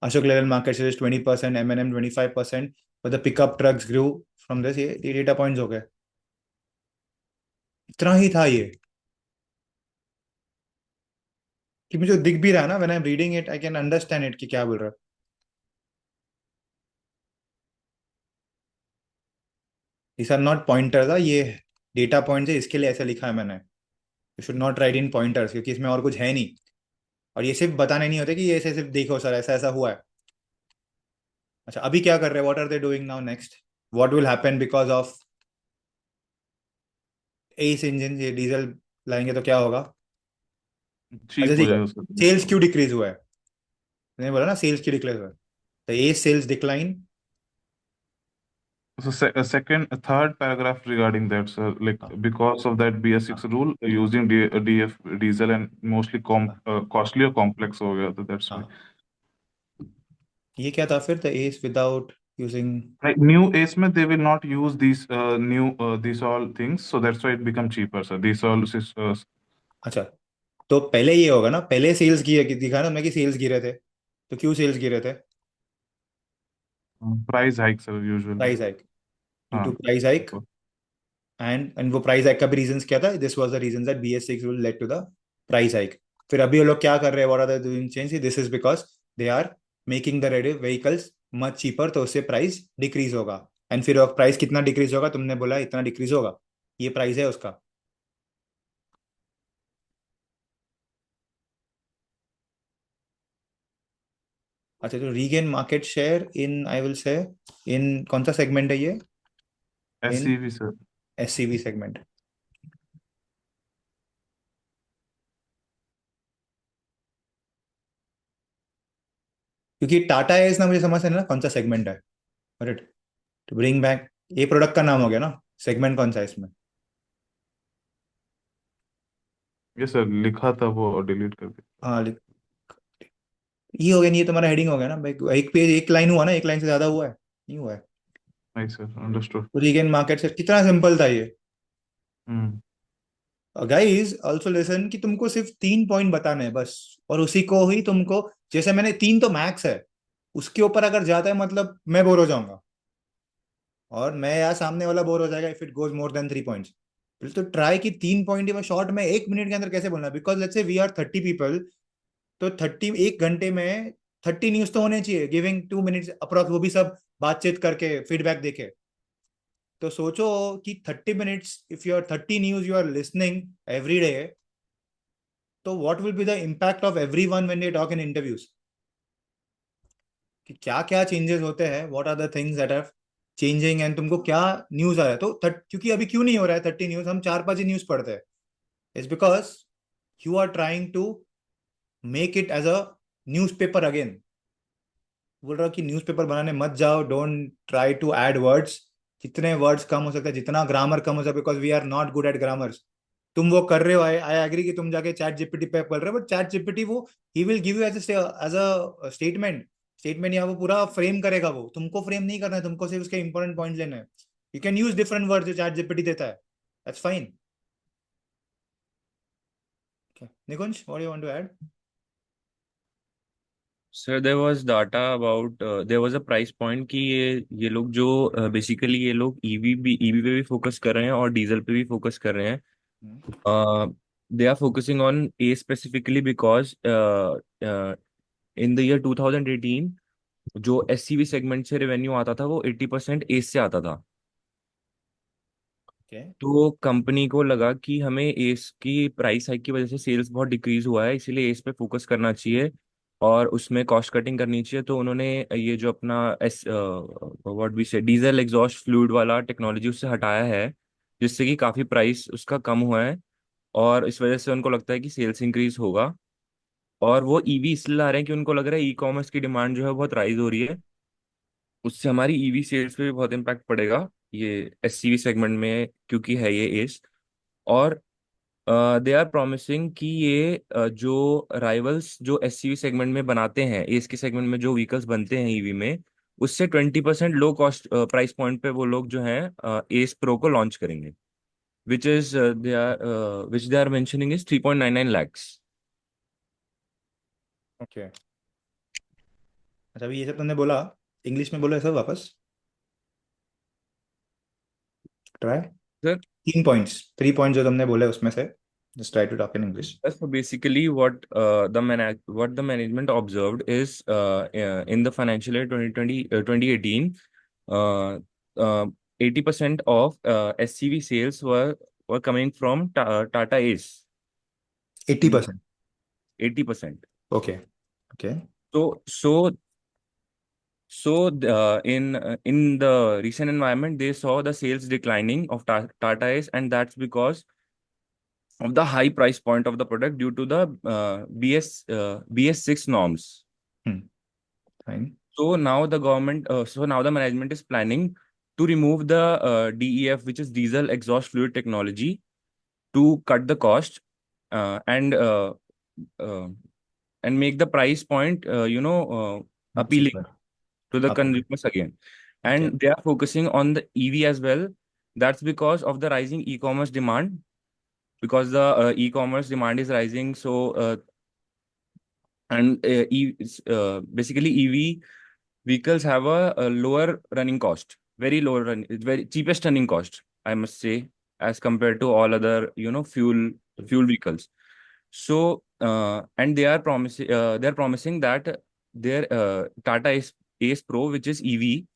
Ashok Leyland market share is 20%, M&M 25%, but the pickup trucks grew from this। ये डेटा पॉइंट्स हो गए, इतना ही था ये। कि मुझे दिख भी रहा है ना, when I am reading it I can understand it कि क्या बोल रहा है। दिस आर नॉट पॉइंटर्स, ये डेटा पॉइंट्स है, इसके लिए ऐसा लिखा है मैंने। You should not right in pointers, क्योंकि इसमें और कुछ है नहीं। और ये सिर्फ बताने नहीं होते कि ये ऐसे सिर्फ देखो सर ऐसा ऐसा हुआ है। अच्छा, अभी क्या कर रहे हैं, what are they doing now next? What will happen because of as engine, ये डीजल लाएंगे तो क्या होगा? अच्छा
चीप हो
ठीक है,
जाएगा उसका।
सेल्स क्यों डिक्रीज हुआ है? मैंने बोला ना सेल्स क्यों डिक्रीज हुआ है। तो as sales decline.
So second, third paragraph regarding that, sir, like because of that BS6 rule, using DF diesel and mostly costly or complex हो गया, तो that's why.
हाँ, ये क्या था फिर, the S without using.
Like new ACE में they will not use these all things, so that's why it become cheaper, sir. These all
अच्छा, तो पहले ये होगा ना, पहले सेल्स गिरे, दिखा ना मैं कि सेल्स गिरे थे। तो क्यों सेल्स गिरे थे?
price hike, sir, usually.
Price hike, due to
हाँ.
Price hike. एंड वो प्राइस हाइक का भी रीजंस क्या था? This was the reason that BS6 will lead to the price hike. फिर अभी वो लोग क्या कर रहे हैं, what are they doing change? This is because they are making the ready vehicles much cheaper, तो उससे प्राइस डिक्रीज होगा। एंड फिर प्राइस कितना डिक्रीज होगा? तुमने बोला इतना डिक्रीज होगा, ये प्राइस है उसका। अच्छा, तो regain market share in, I will say, in कौन सा सेगमेंट है ये? In
SCV, sir.
SCV segment. क्योंकि टाटा एस ना, मुझे समझ है ना कौन सा सेगमेंट है। राइट, टू ब्रिंग बैक, ये प्रोडक्ट का नाम हो गया ना। सेगमेंट कौन सा है इसमें?
Yes, sir. लिखा था वो डिलीट कर दिया.
हाँ, ये हो गया नहीं, ये तुम्हारा हेडिंग हो गया ना भाई। एक पेज, एक लाइन हुआ ना, एक लाइन से ज्यादा हुआ है? नहीं हुआ है।
Nice, sir. Understood.
तो रीगेन मार्केट शेयर कितना सिंपल था ये।
Hmm.
गाइस ऑल्सो लिसन कि तुमको सिर्फ 3 पॉइंट बताने हैं बस, और उसी को ही तुमको, जैसे मैंने 3 तो मैक्स है, उसके ऊपर अगर जाता है मतलब मैं बोर हो जाऊंगा, और मैं या सामने वाला बोर हो जाएगा if it goes more than 3 points. तो ट्राई कि 3 पॉइंट में शॉर्ट में 1 मिनट के अंदर कैसे बोलना, because let's say we are 30 people. तो 1 घंटे में 30 न्यूज तो होने चाहिए, गिविंग 2 मिनट्स अप्रॉक्स, वो भी सब बातचीत करके फीडबैक देके। तो सोचो कि 30 minutes, if you are 30 news you are listening every day, तो what will be the impact of every one when they talk in interviews? कि क्या क्या चेंजेस होते हैं, what are the things that are changing, and तुमको क्या news आ रहा है। तो क्योंकि अभी क्यों नहीं हो रहा है 30 न्यूज, हम 4-5 ही न्यूज पढ़ते हैं। It's because you are trying to make it as a news paper again. बोल रहा हूँ कि न्यूज़पेपर बनाने मत जाओ, don't try to add words. जितने वर्ड्स कम हो सकते हैं, जितना ग्रामर कम हो सकता है, because we are not good at grammars. तुम वो कर रहे हो, आई आई एग्री कि तुम जाके चैट जीपीटी पे कर रहे हो, बट चैट जीपीटी वो ही will give you as a statement. Statement या वो पूरा फ्रेम करेगा, वो तुमको फ्रेम नहीं करना है, तुमको सिर्फ उसके इंपॉर्टेंट पॉइंट लेने हैं। You can use different word जो चैट जीपीटी देता है, that's fine. Nikunj, what you want to add?
Sir, there was data about there was a price point कि ये लोग जो बेसिकली ये लोग ईवी पे भी फोकस कर रहे हैं और डीजल पे भी फोकस कर रहे हैं. They are focusing on A specifically because in the year 2018 जो SCV सेगमेंट से रेवेन्यू आता था वो 80% एस से आता था.
ओके,
तो कंपनी को लगा कि हमें एस की प्राइस हाइक की वजह से सेल्स बहुत डिक्रीज हुआ है, इसीलिए एस पे फोकस करना चाहिए और उसमें कॉस्ट कटिंग करनी चाहिए. तो उन्होंने ये जो अपना एस व्हाट वी से डीजल एग्जॉस्ट फ्लूइड वाला टेक्नोलॉजी उससे हटाया है, जिससे कि काफ़ी प्राइस उसका कम हुआ है और इस वजह से उनको लगता है कि सेल्स इंक्रीज होगा. और वो ईवी इसलिए ला रहे हैं कि उनको लग रहा है ई कॉमर्स की डिमांड जो है बहुत राइज हो रही है, उससे हमारी ईवी सेल्स पे भी बहुत इम्पैक्ट पड़ेगा ये एससीवी सेगमेंट में, क्योंकि है ये एस. और दे आर प्रॉमिसिंग कि ये जो राइवल्स जो एसयूवी सेगमेंट में बनाते हैं, एस के सेगमेंट में जो व्हीकल्स बनते हैं ईवी में, उससे 20% लो कॉस्ट प्राइस पॉइंट पे वो लोग जो है एस प्रो को लॉन्च करेंगे, which is they are mentioning is 3.99 lakhs.
Okay, अच्छा अभी ये सब तुमने बोला, इंग्लिश में बोलो ये सब वापस, ट्राई।
Sir,
3 पॉइंट्स जो तुमने बोले उसमें से just try to talk in English.
so basically what the management observed is in the financial year 2020 2018, uh, uh, 80% of SCV sales were coming from Tata Ace.
80%?
80%.
Okay okay.
So in the recent environment, they saw the sales declining of Tata Ace, and that's because of the high price point of the product due to the BS6 norms.
Fine.
So now the management is planning to remove the DEF, which is diesel exhaust fluid technology, to cut the cost uh, and uh, uh, and make the price point appealing to the consumers again. And they are focusing on the EV as well. That's because of the rising e-commerce demand, because the e-commerce demand is rising. So basically EV vehicles have a lower running cost, very cheapest running cost, I must say, as compared to all other fuel vehicles. So and they are promising that their Tata Ace Pro, which is EV,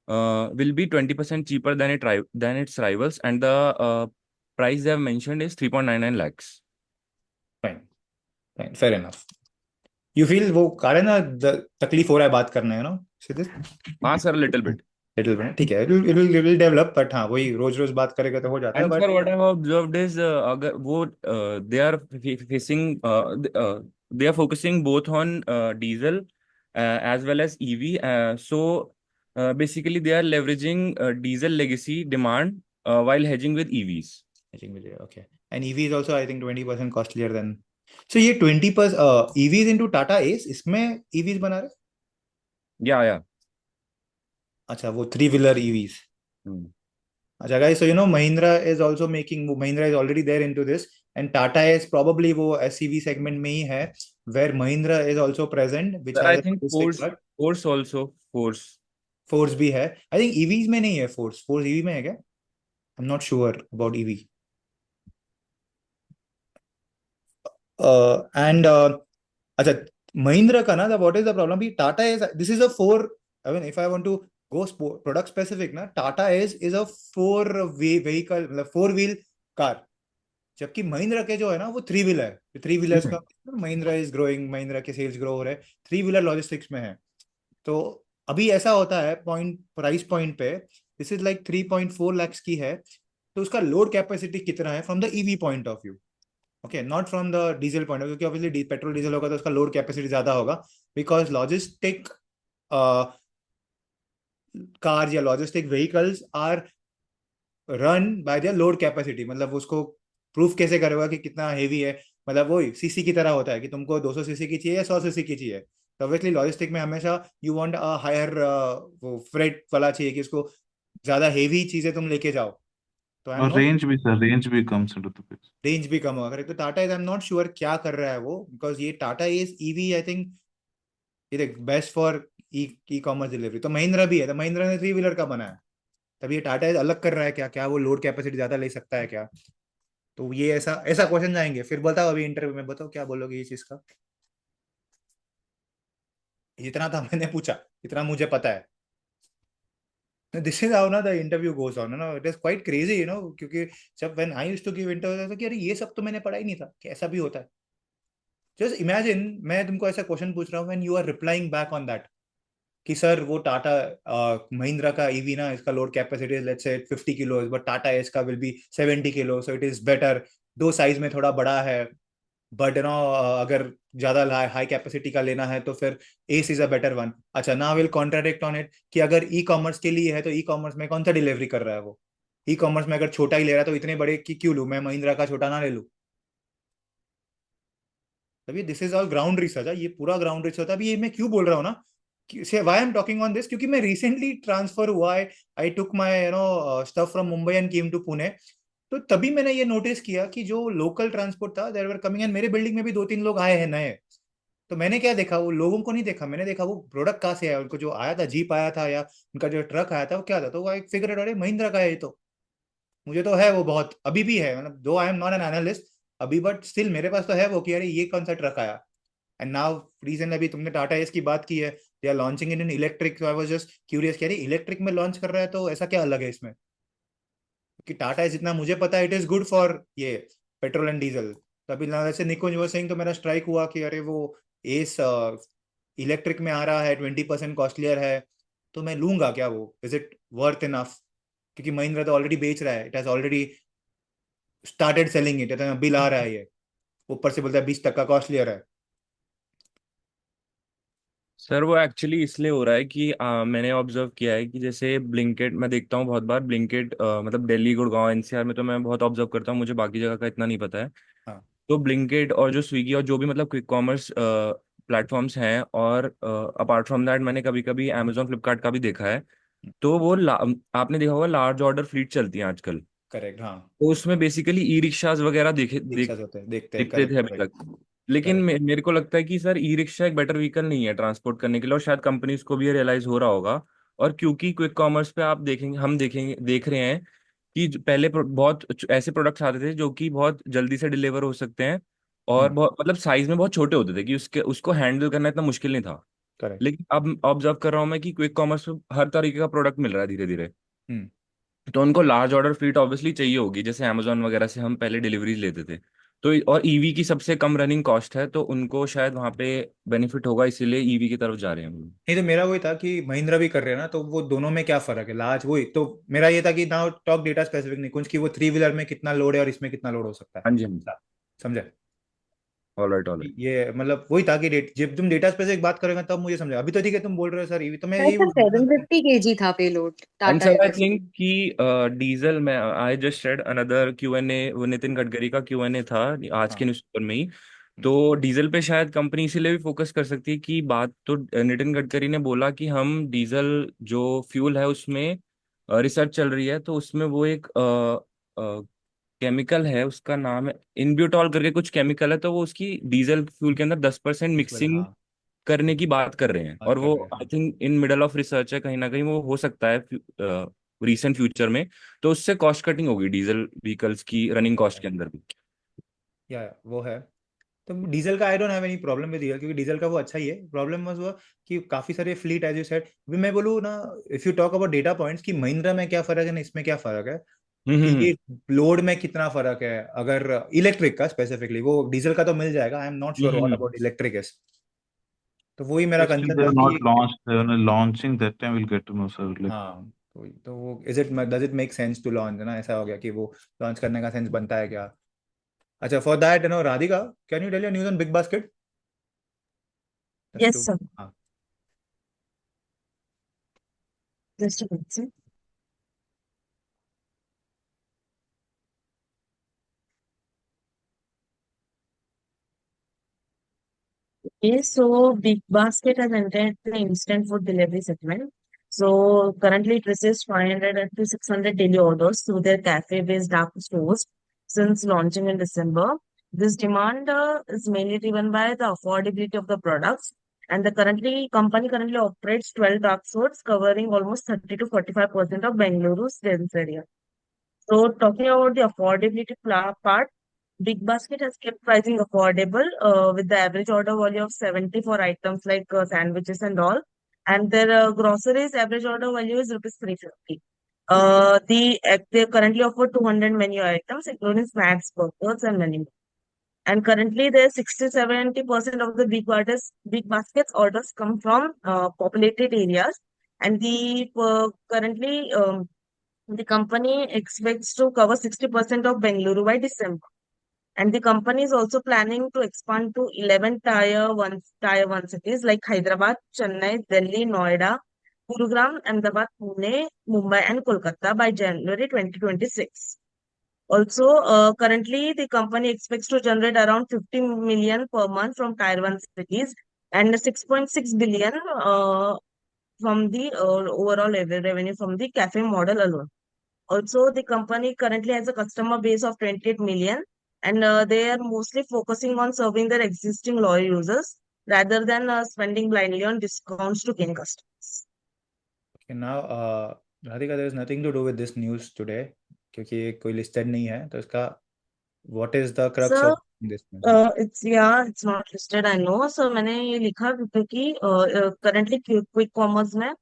will be 20% cheaper than its rivals, and the price they have mentioned is 3.99 lakhs.
Fine fine, fair enough. You feel वो कारण ना तकलीफ हो रहा है बात करने, no सिद्धित?
हाँ sir, little bit.
Little bit, ठीक है, इट विल डेवलप, बट हाँ वही रोज रोज बात करेगा तो हो जाता है,
And
but
sir, what I have observed is अगर वो they are facing they are focusing both on diesel as well as EV. So basically they are leveraging diesel legacy demand while hedging with EVs.
okay. And EV is also I think 20% costlier than, so ये 20% EVs into Tata Ace, इसमें EVs बना रहे?
Yeah.
अच्छा, वो 3-wheeler EVs। अच्छा guys, so Mahindra is also making, Mahindra is already there into this, and Tata is probably वो SCV segment में ही है, where Mahindra is also present, which
Sir,
has
I
a
think
logistic part.
Force also.
Force भी है, I think EVs में नहीं है Force EV में है क्या? I'm not sure about EV. And अच्छा, Mahindra का ना, what is the problem? भी Tata is, this is a four, I mean if I want to go product specific ना, Tata is a vehicle, मतलब 4-wheel car, जबकि महिंद्रा के जो है ना वो 3-wheeler है। 3-wheelers का महिंद्रा इज ग्रोइंग, महिंद्रा के सेल्स ग्रो हो रहे हैं, 3-wheeler लॉजिस्टिक्स में है। तो अभी ऐसा होता है प्राइस पॉइंट पे, दिस इज लाइक 3.4 lakhs की है, तो उसका लोड कैपेसिटी कितना है from the EV point of view, okay, not from the diesel point of view, क्योंकि ऑब्वियसली पेट्रोल डीजल होगा तो उसका लोड कैपेसिटी ज्यादा होगा, बिकॉज लॉजिस्टिक कार्स या logistic vehicles are run by their load capacity. मतलब उसको प्रूफ कैसे करेगा कि कितना हेवी है, मतलब वही सीसी की तरह होता है कि तुमको 200 सीसी की चाहिए या 100 सीसी की चाहिए। तो ऑब्वियसली लॉजिस्टिक में हमेशा यू वांट अ हायर वो फ्रेट वाला चाहिए कि उसको ज्यादा हेवी चीजें तुम लेके जाओ। तो आई एम
और
नॉट,
रेंज भी comes into the picture.
Range भी कम होगा, तो Tata is, I am not sure क्या कर रहा है वो, बिकॉज ये Tata is EV, I think ये best for e commerce delivery. तो महिंद्रा भी है, तो महिंद्रा ने 3-wheeler का बनाया, तभी ये टाटा इज अलग कर रहा है क्या, क्या वो लोड कैपेसिटी ज्यादा ले सकता है क्या? तो ये ऐसा ऐसा क्वेश्चन आएंगे, फिर बताओ अभी इंटरव्यू में, बताओ क्या बोलोगे ये चीज का। जितना था मैंने पूछा, इतना मुझे पता है। दिस इज हाउ ना द इंटरव्यू गोज ऑन, ना इट इज क्वाइट क्रेजी, क्योंकि जब when I used to give interview था कि अरे ये सब तो मैंने पढ़ा ही नहीं था कि ऐसा भी होता है। जस्ट इमेजिन मैं तुमको ऐसा क्वेश्चन पूछ रहा हूँ when you are replying back on that कि सर वो टाटा महिंद्रा का ईवी ना, इसका load capacity let's say 50 kilo, but Tata इसका will be 70 kilo, so it is better, दो साइज में थोड़ा बड़ा है, बट अगर ज्यादा हाई कैपेसिटी का लेना है तो फिर S is a better one. अच्छा, ना विल कॉन्ट्राडिक्ट ऑन इट कि अगर ई कॉमर्स के लिए है तो ई कॉमर्स में कौन सा डिलीवरी कर रहा है वो, ई कॉमर्स में अगर छोटा ही ले रहा है तो इतने बड़े की क्यों लूं, मैं महिंद्रा का छोटा ना ले लूं, अभी this is all ground research है, ये पूरा ग्राउंड रिसर्च है। अभी ये मैं क्यों बोल रहा हूँ ना, why I am talking on this, क्योंकि मैं रिसेंटली ट्रांसफर हुआ है, I took my stuff from Mumbai and came to Pune. तो तभी मैंने ये नोटिस किया कि जो लोकल ट्रांसपोर्ट था, देयर वर कमिंग, एंड मेरे बिल्डिंग में भी 2-3 लोग आए हैं नए। तो मैंने क्या देखा, वो लोगों को नहीं देखा, मैंने देखा वो प्रोडक्ट कहाँ से आया, उनको जो आया था, जीप आया था या उनका जो ट्रक आया था वो क्या था, तो वो एक फिगर, अरे महिंद्रा का है ये तो। मुझे तो है वो बहुत, अभी भी है, मतलब दो आई एम नॉट एन एनालिस्ट अभी, बट स्टिल मेरे पास तो है वो कि अरे ये कौन सा ट्रक आया। एंड नाउ रीजन, अभी तुमने टाटा एस की बात की है, they are launching in electric, I was just curious कि अरे इलेक्ट्रिक में लॉन्च कर रहा है तो ऐसा क्या अलग है इसमें, क्योंकि टाटा एस, जितना मुझे पता है, इट इज गुड फॉर ये पेट्रोल एंड डीजल। तो अभी जैसे निकुंज वो सिंह, तो मेरा स्ट्राइक हुआ कि अरे वो एस इलेक्ट्रिक में आ रहा है, 20% कॉस्टलियर है, तो मैं लूंगा क्या वो, इज इट वर्थ इनफ, क्योंकि महिंद्रा तो ऑलरेडी बेच रहा है, it has already started selling it, bill आ रहा है ये, ऊपर से बोलता है 20% कॉस्टलियर है।
सर वो एक्चुअली इसलिए हो रहा है कि मैंने ऑब्जर्व किया है कि जैसे ब्लिंकिट मैं देखता हूँ बहुत बार, ब्लिंकिट मतलब दिल्ली, गुड़गांव, एनसीआर में तो मैं बहुत ऑब्जर्व करता हूँ, मुझे बाकी जगह का इतना नहीं पता है।
हाँ।
तो ब्लिंकिट और जो स्विगी और जो भी मतलब क्विक कॉमर्स प्लेटफॉर्म्स हैं, और अपार्ट फ्रॉम दैट मैंने कभी कभी अमेजोन फ्लिपकार्ट का भी देखा है। तो वो आपने देखा होगा लार्ज ऑर्डर फ्लीट चलती है आजकल।
करेक्ट, हाँ।
तो उसमें बेसिकली ई रिक्शाज वगैरह
रिक्शा होते हैं, देखते हैं,
दिखते
करेक्ट
थे अभी
करेक्ट
तक। लेकिन
करेक्ट।
मेरे को लगता है कि सर ई रिक्शा एक बेटर व्हीकल नहीं है ट्रांसपोर्ट करने के लिए, और शायद कंपनीज को भी ये रियलाइज हो रहा होगा। और क्योंकि क्विक कॉमर्स पे आप देखेंगे, हम देख रहे हैं कि पहले बहुत ऐसे प्रोडक्ट्स आते थे जो कि बहुत जल्दी से डिलीवर हो सकते हैं, और
हम्म।
बहुत मतलब साइज में बहुत छोटे होते थे कि उसको हैंडल करना इतना मुश्किल नहीं था।
करेक्ट।
लेकिन अब ऑब्जर्व कर रहा हूँ मैं कि क्विक कॉमर्स पे हर तरीके का प्रोडक्ट मिल रहा है धीरे धीरे।
हम्म।
तो उनको लार्ज ऑर्डर फ्लीट ऑब्वियसली चाहिए होगी, जैसे अमेजोन वगैरह से हम पहले डिलीवरीज लेते थे। तो और ईवी की सबसे कम रनिंग कॉस्ट है, तो उनको शायद वहां पे बेनिफिट होगा, इसीलिए ईवी की तरफ जा रहे हैं हम लोग।
नहीं, तो मेरा वही था कि महिंद्रा भी कर रहे हैं ना, तो वो दोनों में क्या फर्क है, लार्ज वही तो। मेरा ये था कि नाउ टॉक डेटा स्पेसिफिक, नहीं कुछ, कि वो 3 व्हीलर में कितना लोड है और इसमें कितना लोड हो सकता है।
हाँ जी, हाँ जी।
समझे।
All right, all right.
ये मतलब वही था कि जब तुम डेटा स्पेसिफिक बात करोगे तब मुझे समझा, अभी तो ठीक है तुम बोल रहे हो सर ईवी, तो मैं
शायद
यही
सर
बोल रहा हूँ ना।
750 केजी था payload
and
Tata
sir I
S.
Think कि डीजल में I just red another Q&A, वो नितिन गडकरी का Q&A था आज के
हाँ।
न्यूज़पेपर में ही।
हम्म।
तो डीजल पे शायद कंपनी इसीलिए भी फोकस कर सकती है कि बात तो नितिन गडकरी ने बोला कि हम डीजल जो फ्यूल है उसमें रिसर्च चल रही है, तो उसमें वो एक केमिकल है, उसका नाम है इनब्यूटॉल करके कुछ केमिकल है, तो वो उसकी डीजल फ्यूल के अंदर 10%
इस वाले,
मिक्सिंग
हाँ।
करने की बात कर रहे हैं,
बात
और
कर
वो
रहे हैं,
आई
हाँ।
Think in middle of research है, कहीं ना कहीं वो हो सकता है रिसेंट फ्यूचर में। तो उससे कॉस्ट कटिंग होगी डीजल व्हीकल्स की रनिंग कॉस्ट के अंदर भी।
वो है। तो डीजल का I don't have any problem with diesel, क्योंकि डीजल का वो अच्छा ही है। प्रॉब्लम बस हुआ कि काफी सारे फ्लीट, एज यू सेड, भी मैं बोलूँ ना, if you talk about data points कि महिंद्रा में क्या फर्क है ना इसमें क्या फर्क है, कि
हम्म।
ये लोड में कितना फर्क है, अगर इलेक्ट्रिक का स्पेसिफिकली, वो डीजल का तो मिल जाएगा, आई am not sure what
hmm.
About electric is. तो वही मेरा
Still,
कंसर्न
they
था
are
कि
not launched. They are launching that time. We'll get to know, sir. Like,
हाँ, तो वो is it, does it make sense to launch ना, ऐसा हो गया कि वो लॉन्च करने का सेंस बनता है क्या। अच्छा, for that Radhika, can you tell your news on Big Basket, just
Yes,
too.
sir.
हाँ।
Just a minute, sir. Okay, so Big Basket has entered the instant food delivery segment. So currently it receives 500 to 600 daily orders through their cafe-based dark stores since launching in December. This demand is mainly driven by the affordability of the products, and the company currently operates 12 dark stores covering almost 30 to 45% of Bengaluru's dense area. So talking about the affordability part, Big Basket has kept pricing affordable with the average order value of 70 for items like sandwiches and all. And their groceries average order value is rupees 350. They currently offer 200 menu items, including snacks, burgers, and many more. And currently, there 60-70% of the Big Baskets orders come from populated areas. And currently the company expects to cover 60% of Bengaluru by December. And the company is also planning to expand to 11 tier 1 cities like Hyderabad, Chennai, Delhi, Noida, Gurugram, Ahmedabad, Pune, Mumbai, and Kolkata by January 2026. Also, currently the company expects to generate around 50 million per month from Tier 1 cities and 6.6 billion from the overall revenue from the cafe model alone. Also, the company currently has a customer base of 28 million, and they are mostly focusing on serving their existing loyal users rather than spending blindly on discounts to gain customers.
Okay, now Radhika, there is nothing to do with this news today क्योंकि ये कोई listed नहीं है तो इसका what is the crux
So,
of this news?
it's not listed, I know. So मैंने ये लिखा क्योंकि currently क्विक कॉमर्स में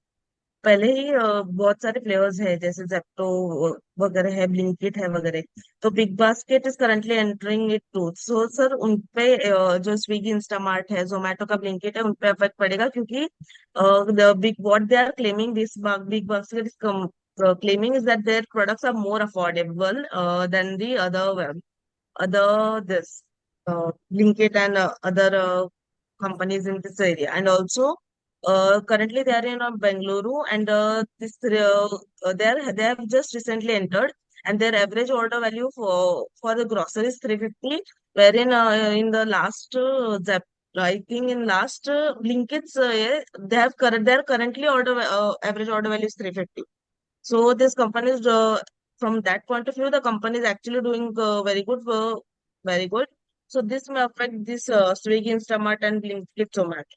पहले ही बहुत सारे प्लेयर्स है, जैसे जेप्टो वगैरह है, ब्लिंकिट है वगैरह. तो big Basket is currently entering it to. So sir उन पे जो स्विगी, इंस्टामार्ट है, जोमेटो का ब्लिंकिट है, उन पे इफेक्ट पड़ेगा क्योंकि the big what they are claiming, this Big Basket is claiming is that their products are more affordable than the other this Blinkit and other companies in this area. And also, currently they are in Bengaluru, and they have just recently entered, and their average order value for the grocery is 350, wherein in the last I think in last Blinkit's yeah, they are currently average order value is 350. So this company is from that point of view, the company is actually doing very good, very good. So this may affect this Swiggy, Instamart, and Blinkit Zomato,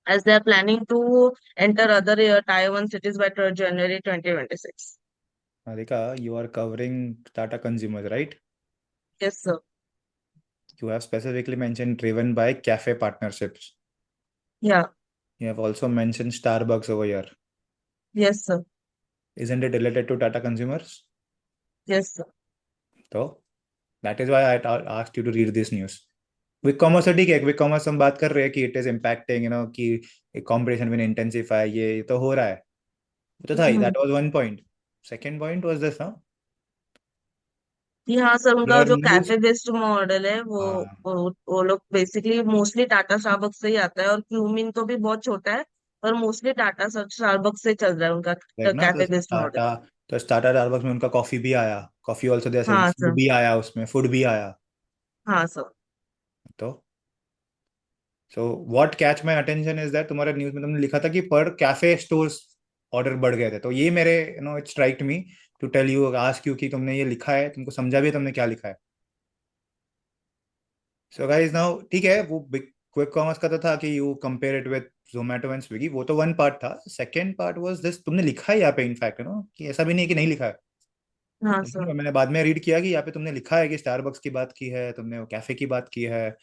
as they are planning to enter other Tier 1 cities by January 2026.
Radhika, you are covering Tata Consumers, right?
Yes, sir.
You have specifically mentioned driven by cafe partnerships.
Yeah.
You have also mentioned Starbucks over here.
Yes, sir.
Isn't it related to Tata Consumers?
Yes, sir.
So that is why I asked you to read this news. Quick commerce तो ठीक है, quick commerce हम बात कर रहे हैं कि it is impacting कि कंपटीशन विल इंटेंसिफाई, ये तो हो रहा है, तो था ही. That was one point. Second point was this, हाँ,
जी हाँ सर, उनका
योर
जो
न्यूज.
कैफे बेस्ड मॉडल है वो लोग बेसिकली मोस्टली टाटा स्टारबक्स से ही आता है, और क्यूमिन तो भी बहुत छोटा है, पर मोस्टली टाटा स्टारबक्स से चल रहा है उनका
लाइक ना,
कैफे बेस्ड मॉडल.
तो टाटा स्टारबक्स में उनका कॉफी भी आया, कॉफी ऑल्सो देयर सेलिंग,
हाँ
फूड
सर.
भी आया, उसमें फूड भी आया.
हाँ सर.
तो so what catch my attention is that तुम्हारे न्यूज में तुमने लिखा था कि पर कैफे स्टोर्स ऑर्डर बढ़ गए थे. तो ये मेरे it striked me to tell you, ask you कि तुमने ये लिखा है, तुमको समझा भी है तुमने क्या लिखा है. सो गाइस नाउ ठीक है, वो बिग क्विक कॉमर्स का तो था कि you compare it with Zomato and Swiggy, वो तो वन पार्ट था. सेकंड पार्ट वाज दिस, तुमने लिखा है यहाँ पे इनफैक्ट कि ऐसा भी नहीं है कि नहीं लिखा है.
हाँ सर.
मैंने बाद में रीड किया कि यहाँ पे तुमने लिखा है कि स्टारबक्स की बात की है, तुमने वो कैफे की बात की है,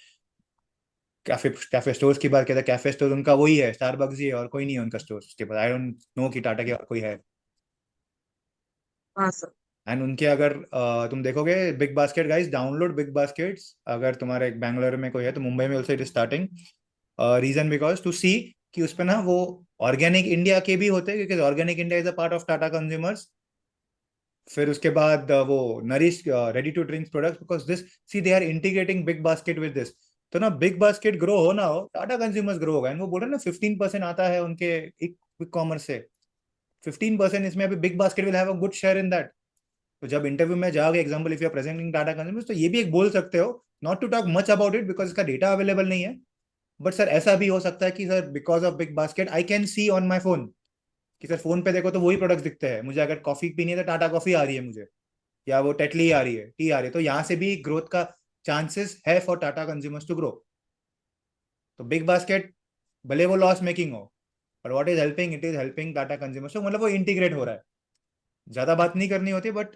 कैफे स्टोर्स की बात किया था. कैफे स्टोर उनका वही है, स्टारबक्स ही है, और कोई नहीं है उनका स्टोर उसके बाद. आई डोंट नो कि टाटा के और कोई है.
हाँ सर.
एंड उनके अगर तुम देखोगे Big Basket, guys download Big Baskets. अगर तुम्हारे बैंगलोर में कोई है तो मुंबई में also it is starting. Reason because to see कि उस पे ना वो ऑर्गेनिक इंडिया के भी होते हैं, क्योंकि organic India is a part of Tata consumers. फिर उसके बाद वो nourish ready to drink products, because this see they are integrating big basket with this. तो ना बिग बास्केट ग्रो हो ना हो, टाटा कंज्यूमर्स ग्रो होगा. एंड वो बोल रहे हैं ना 15% आता है उनके क्विक कॉमर्स से. 15% इसमें अभी big basket will have a good share in that. तो जब इंटरव्यू में जाओगे, example if you are presenting Tata consumers, तो ये भी एक बोल सकते हो, not to talk much about it because इसका डेटा अवेलेबल नहीं है. बट सर ऐसा भी हो सकता है कि sir because of big basket I can C on my phone कि सर फोन पे देखो तो वही प्रोडक्ट्स दिखते हैं मुझे. अगर कॉफी पीनी है तो टाटा कॉफी आ रही है मुझे, या वो टेटली आ रही है, टी आ रही है. तो यहाँ से भी ग्रोथ का चांसेस है for Tata consumers to grow. तो बिग बास्केट भले वो लॉस मेकिंग हो, पर what is helping, it is helping Tata consumers. तो मतलब वो इंटीग्रेट हो रहा है. ज्यादा बात नहीं करनी होती, but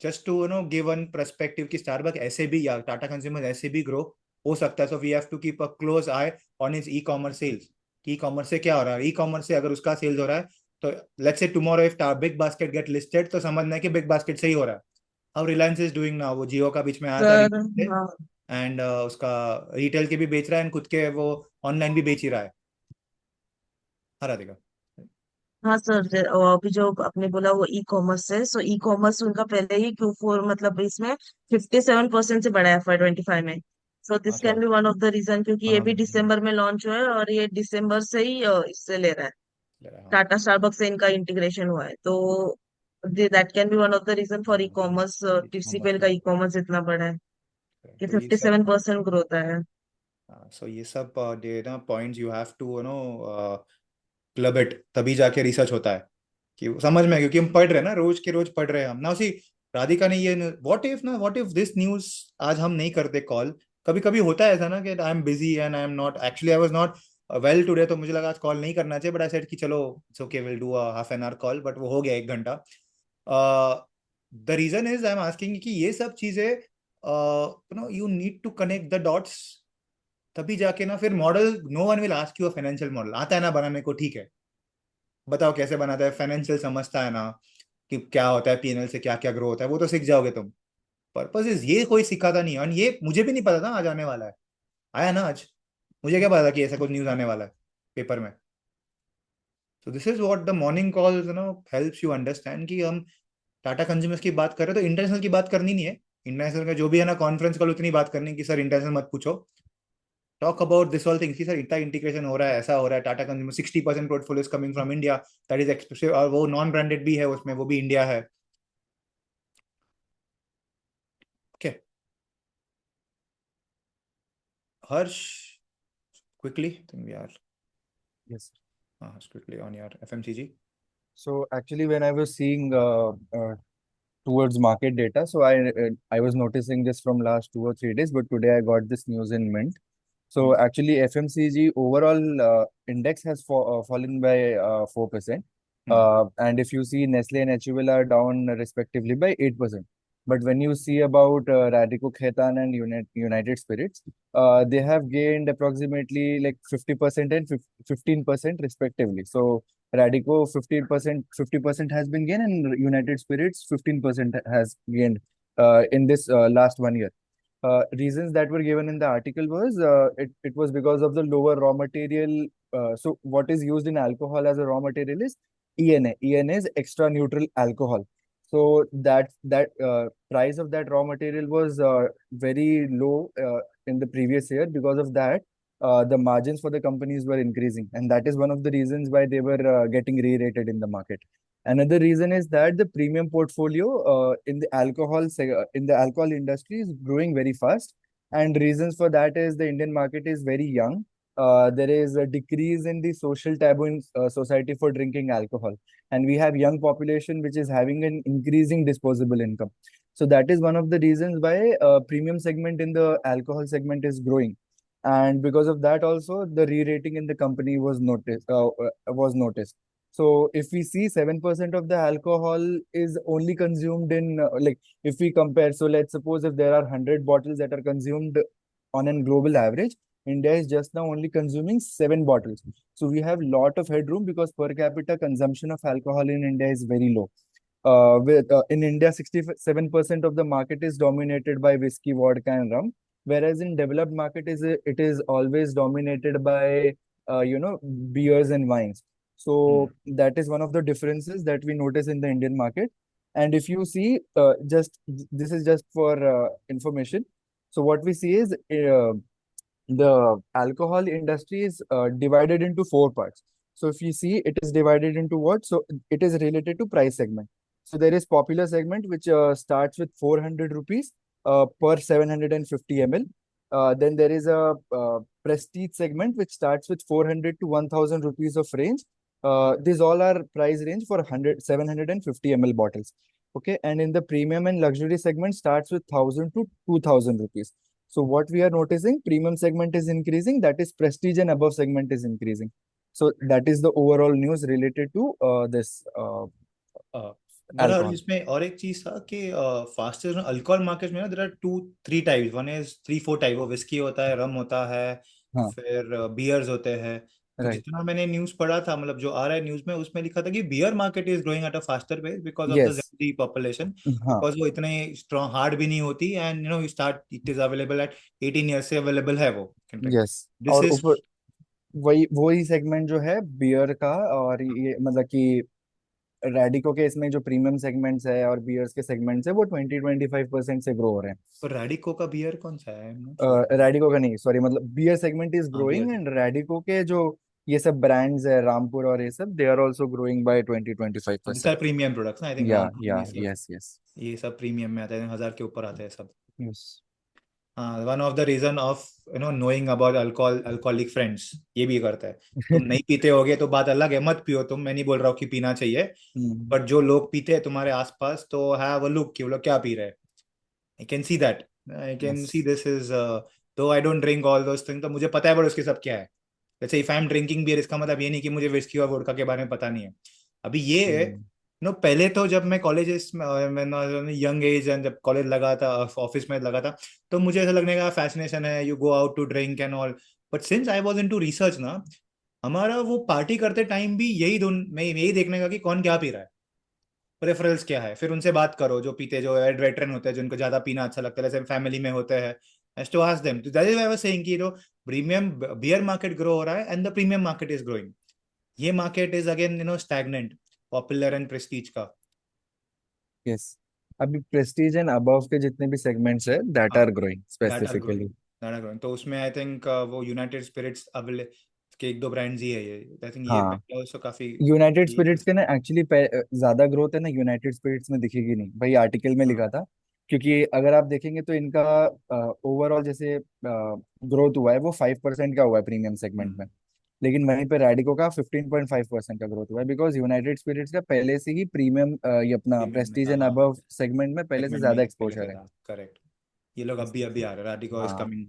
just to give one perspective कि स्टारबक ऐसे भी या टाटा कंज्यूमर ऐसे भी ग्रो हो सकता है. So we have to keep a close eye on is e commerce sales. E commerce से क्या हो रहा है, ई कॉमर्स से अगर उसका सेल्स हो रहा है तो let's say tomorrow if big basket get listed, तो समझना है कि बिग बास्केट से ही हो रहा है. अब रिलायंस इज डूइंग नाउ, वो जियो का बीच में आया था
सर हाँ.
एंड उसका रिटेल के भी बेच रहा है एंड खुद के वो ऑनलाइन भी बेच ही रहा है. हाँ राधिका.
हाँ सर, अभी जो आपने बोला वो ई कॉमर्स है. सो ई कॉमर्स उनका पहले ही Q4 मतलब इसमें 57% से बढ़ा है FY 25 में. सो दिस
अच्छा.
Can be one of the reason, क्योंकि ये
हाँ,
भी दिसंबर में लॉन्च हुआ है, और ये दिसंबर से ही इससे ले रहा है.
हाँ.
टाटा स्टारबक्स से इनका इंटीग्रेशन हुआ है. तो that can be one of the reason for e-commerce, TCPL का e-commerce इतना बड़ा है कि
तो ये सब
57% ग्रोथ आया है.
सो ये सब ना points you have to club it, तभी जाके रिसर्च होता है कि समझ में, क्योंकि हम पढ़ रहे हैं ना, रोज के रोज पढ़ रहे हैं हम ना उसी. राधिका ने ये व्हाट इफ दिस न्यूज आज हम नहीं करते कॉल. कभी कभी होता है ऐसा ना कि I am busy and I am not actually, I was not well today, तो मुझे लगा आज कॉल नहीं करना चाहिए, बट आई सेड कि चलो it's okay, will do a half an hour call, but वो हो गया 1 घंटा. The reason is I am asking कि ये सब चीजें you need to connect the dots, तभी जाके ना फिर model. No one will ask you a financial model, आता है ना बनाने को, ठीक है, बताओ कैसे बनाता है, फाइनेंशियल समझता है ना कि क्या होता है पीएनएल से क्या क्या ग्रो होता है, वो तो सीख जाओगे तुम. पर्पस इज ये कोई सिखाता नहीं, और ये मुझे भी नहीं पता था आज आने वाला है. आया ना आज, मुझे क्या पता था कि ऐसा कुछ न्यूज आने वाला है पेपर में. तो this is what the morning call helps you understand कि हम टाटा कंज्यूमर्स की बात कर रहे हैं तो इंटरनेशनल की बात करनी नहीं है. इंटरनेशनल का जो भी है ना कॉन्फ्रेंस कॉल, उतनी बात करनी कि सर इंटरनेशनल मत पूछो. Talk about this all things कि सर इतना इंटीग्रेशन हो रहा है, ऐसा हो रहा है, Tata consumer 60% portfolio coming from India, that is expensive, और वो नॉन ब्रांडेड भी है उसमें, वो भी इंडिया है. Okay Harsh, quickly think we are
Yes.
quickly on your FMCG.
So actually, when I was seeing towards market data, so I was noticing this from last 2 or 3 days, but today I got this news in Mint. So actually, FMCG overall index has fallen by 4%. And if you see Nestle and HUL are down respectively by 8%. But when you see about Radico Khaitan and United Spirits, they have gained approximately like 50% and 15% respectively. So Radico 15%, 50% has been gained, and United Spirits 15% has gained in this last 1 year. Reasons that were given in the article was it was because of the lower raw material. So what is used in alcohol as a raw material is ENA. ENA is extra neutral alcohol. So that price of that raw material was very low in the previous year. Because of that, the margins for the companies were increasing, and that is one of the reasons why they were getting re-rated in the market. Another reason is that the premium portfolio in the alcohol industry is growing very fast, and reasons for that is the Indian market is very young. There is a decrease in the social taboo in society for drinking alcohol, and we have young population which is having an increasing disposable income. So that is one of the reasons why premium segment in the alcohol segment is growing, and because of that also the re-rating in the company was noticed. So if we see 7% of the alcohol is only consumed in like if we compare, so let's suppose if there are 100 bottles that are consumed on a global average, India is just now only consuming 7 bottles. So we have lot of headroom because per capita consumption of alcohol in India is very low. In India, 67% of the market is dominated by whiskey, vodka, and rum, whereas in developed market it is always dominated by beers and wines. So that is one of the differences that we notice in the Indian market. And if you see, this is just for information. So what we see is the alcohol industry is divided into 4 parts. So if you see, it is divided into what? So it is related to price segment. So there is popular segment which starts with 400 rupees per 750 ml. Then there is a prestige segment which starts with 400 to 1000 rupees of range. These all are price range for 750 ml bottles. Okay, and in the premium and luxury segment starts with 1000 to 2000 rupees. So what we are noticing, premium segment is increasing, that is prestige and above segment is increasing. So that is the overall news related to this
मेरा और
alcohol.
इसमें और एक चीज था कि fastest alcohol market में ना there are 2-3 types. One is 3-4 type, वो विस्की होता है, रम होता है,
हाँ,
फिर बियर्स होते हैं. तो
right.
जितना मैंने न्यूज पढ़ा था, मतलब जो आ रहा है न्यूज में, उसमें लिखा था कि beer market is growing at a faster pace because of the
Yes.
Gen Z population,
हाँ,
बिकॉज वो इतने स्ट्रॉन्ग हार्ड भी नहीं होती, and you start it is available at 18 years से अवेलेबल है वो.
yes.
दिस
और
इज
ऊपर वही सेगमेंट जो है बियर का, और ये मतलब कि रेडिको के इसमें जो प्रीमियम सेगमेंट्स है और बियर्स के सेगमेंट्स है वो 20-25% से ग्रो हो रहे हैं.
रैडिको का बियर कौन सा है? I'm not sure.
रेडिको का नहीं, सॉरी, मतलब बियर सेगमेंट इज
हाँ बियर
ग्रोइंग,
से.
एंड रेडिको के जो ये सब ब्रांड्स है रामपुर और ये सब, they are also growing by 20-25%.
This are premium products ना, आई थिंक
या
रामपुर
या
ये सब,
यस यस
ये सब प्रीमियम में आते हैं, 1000 के ऊपर आते हैं सब।
यस.
हाँ, one of the reason of knowing about alcohol, alcoholic friends ये भी करता है। तुम नहीं पीते होगे तो बात अलग है, मत पियो तुम, मैं नहीं बोल रहा हूँ कि पीना चाहिए, बट जो लोग पीते हैं तुम्हारे आसपास तो हैव अ लुक कि वो लोग क्या पी रहे हैं। I can see that, I can see
yes.
This is, though I don't drink all those thing, तो मुझे पता है बट उसके सब क्या है। जैसे if I am drinking beer, इसका मतलब ये नहीं कि मुझे विस्की और वोडका के बारे में पता नहीं है। अभी ये है, पहले तो जब मैं कॉलेज में यंग एज एंड जब कॉलेज लगा था, ऑफिस में लगा था, तो मुझे ऐसा लगने का फैसिनेशन है, you go out to drink and all. But since I was into research ना, हमारा वो पार्टी करते टाइम भी यही धुन में यही देखने का कि कौन क्या पी रहा है, प्रेफरेंस क्या है, फिर उनसे बात करो जो पीते, जो वेटरन होते हैं, जिनको ज्यादा पीना अच्छा लगता है, जैसे फैमिली में होते हैं, as to ask them. That is why I was saying कि प्रीमियम बियर मार्केट ग्रो हो रहा है and the premium market is growing. ये market is again stagnant, popular and prestige का।
यस. अभी प्रेस्टीज एंड अबव के जितने भी सेगमेंट्स है दैट
हाँ,
are growing
that are growing,
specifically.
That are growing. तो उसमें आई थिंक वो यूनाइटेड स्पिरिट्स अवेले के एक दो ब्रांड्स ही है ये, आई थिंक ये
हाँ,
पहले उसको काफी
यूनाइटेड
ये
स्पिरिट्स के ना एक्चुअली ज्यादा ग्रोथ है ना यूनाइटेड स्पिरिट्स में दिखेगी नहीं भाई, आर्टिकल में लिखा था. क्योंकि अगर आप देखेंगे तो इनका ओवरऑल जैसे ग्रोथ हुआ है वो 5% का हुआ है प्रीमियम सेगमेंट में. लेकिन वहीं पे रैडिको का 15.5% का ग्रोथ हुआ है, बिकॉज यूनाइटेड स्पिरिट्स का पहले से ही प्रीमियम ये अपना
प्रीमियम में
प्रेस्टीज
था,
एंड
हाँ,
अबव सेगमेंट में पहले से
सेगमेंट में
ज्यादा
ये पहले से
एक्सपोजर है.
था, करेक्ट। ये लोग अभी अभी आ रहे हैं, राडिको इज
हाँ.
कमिंग,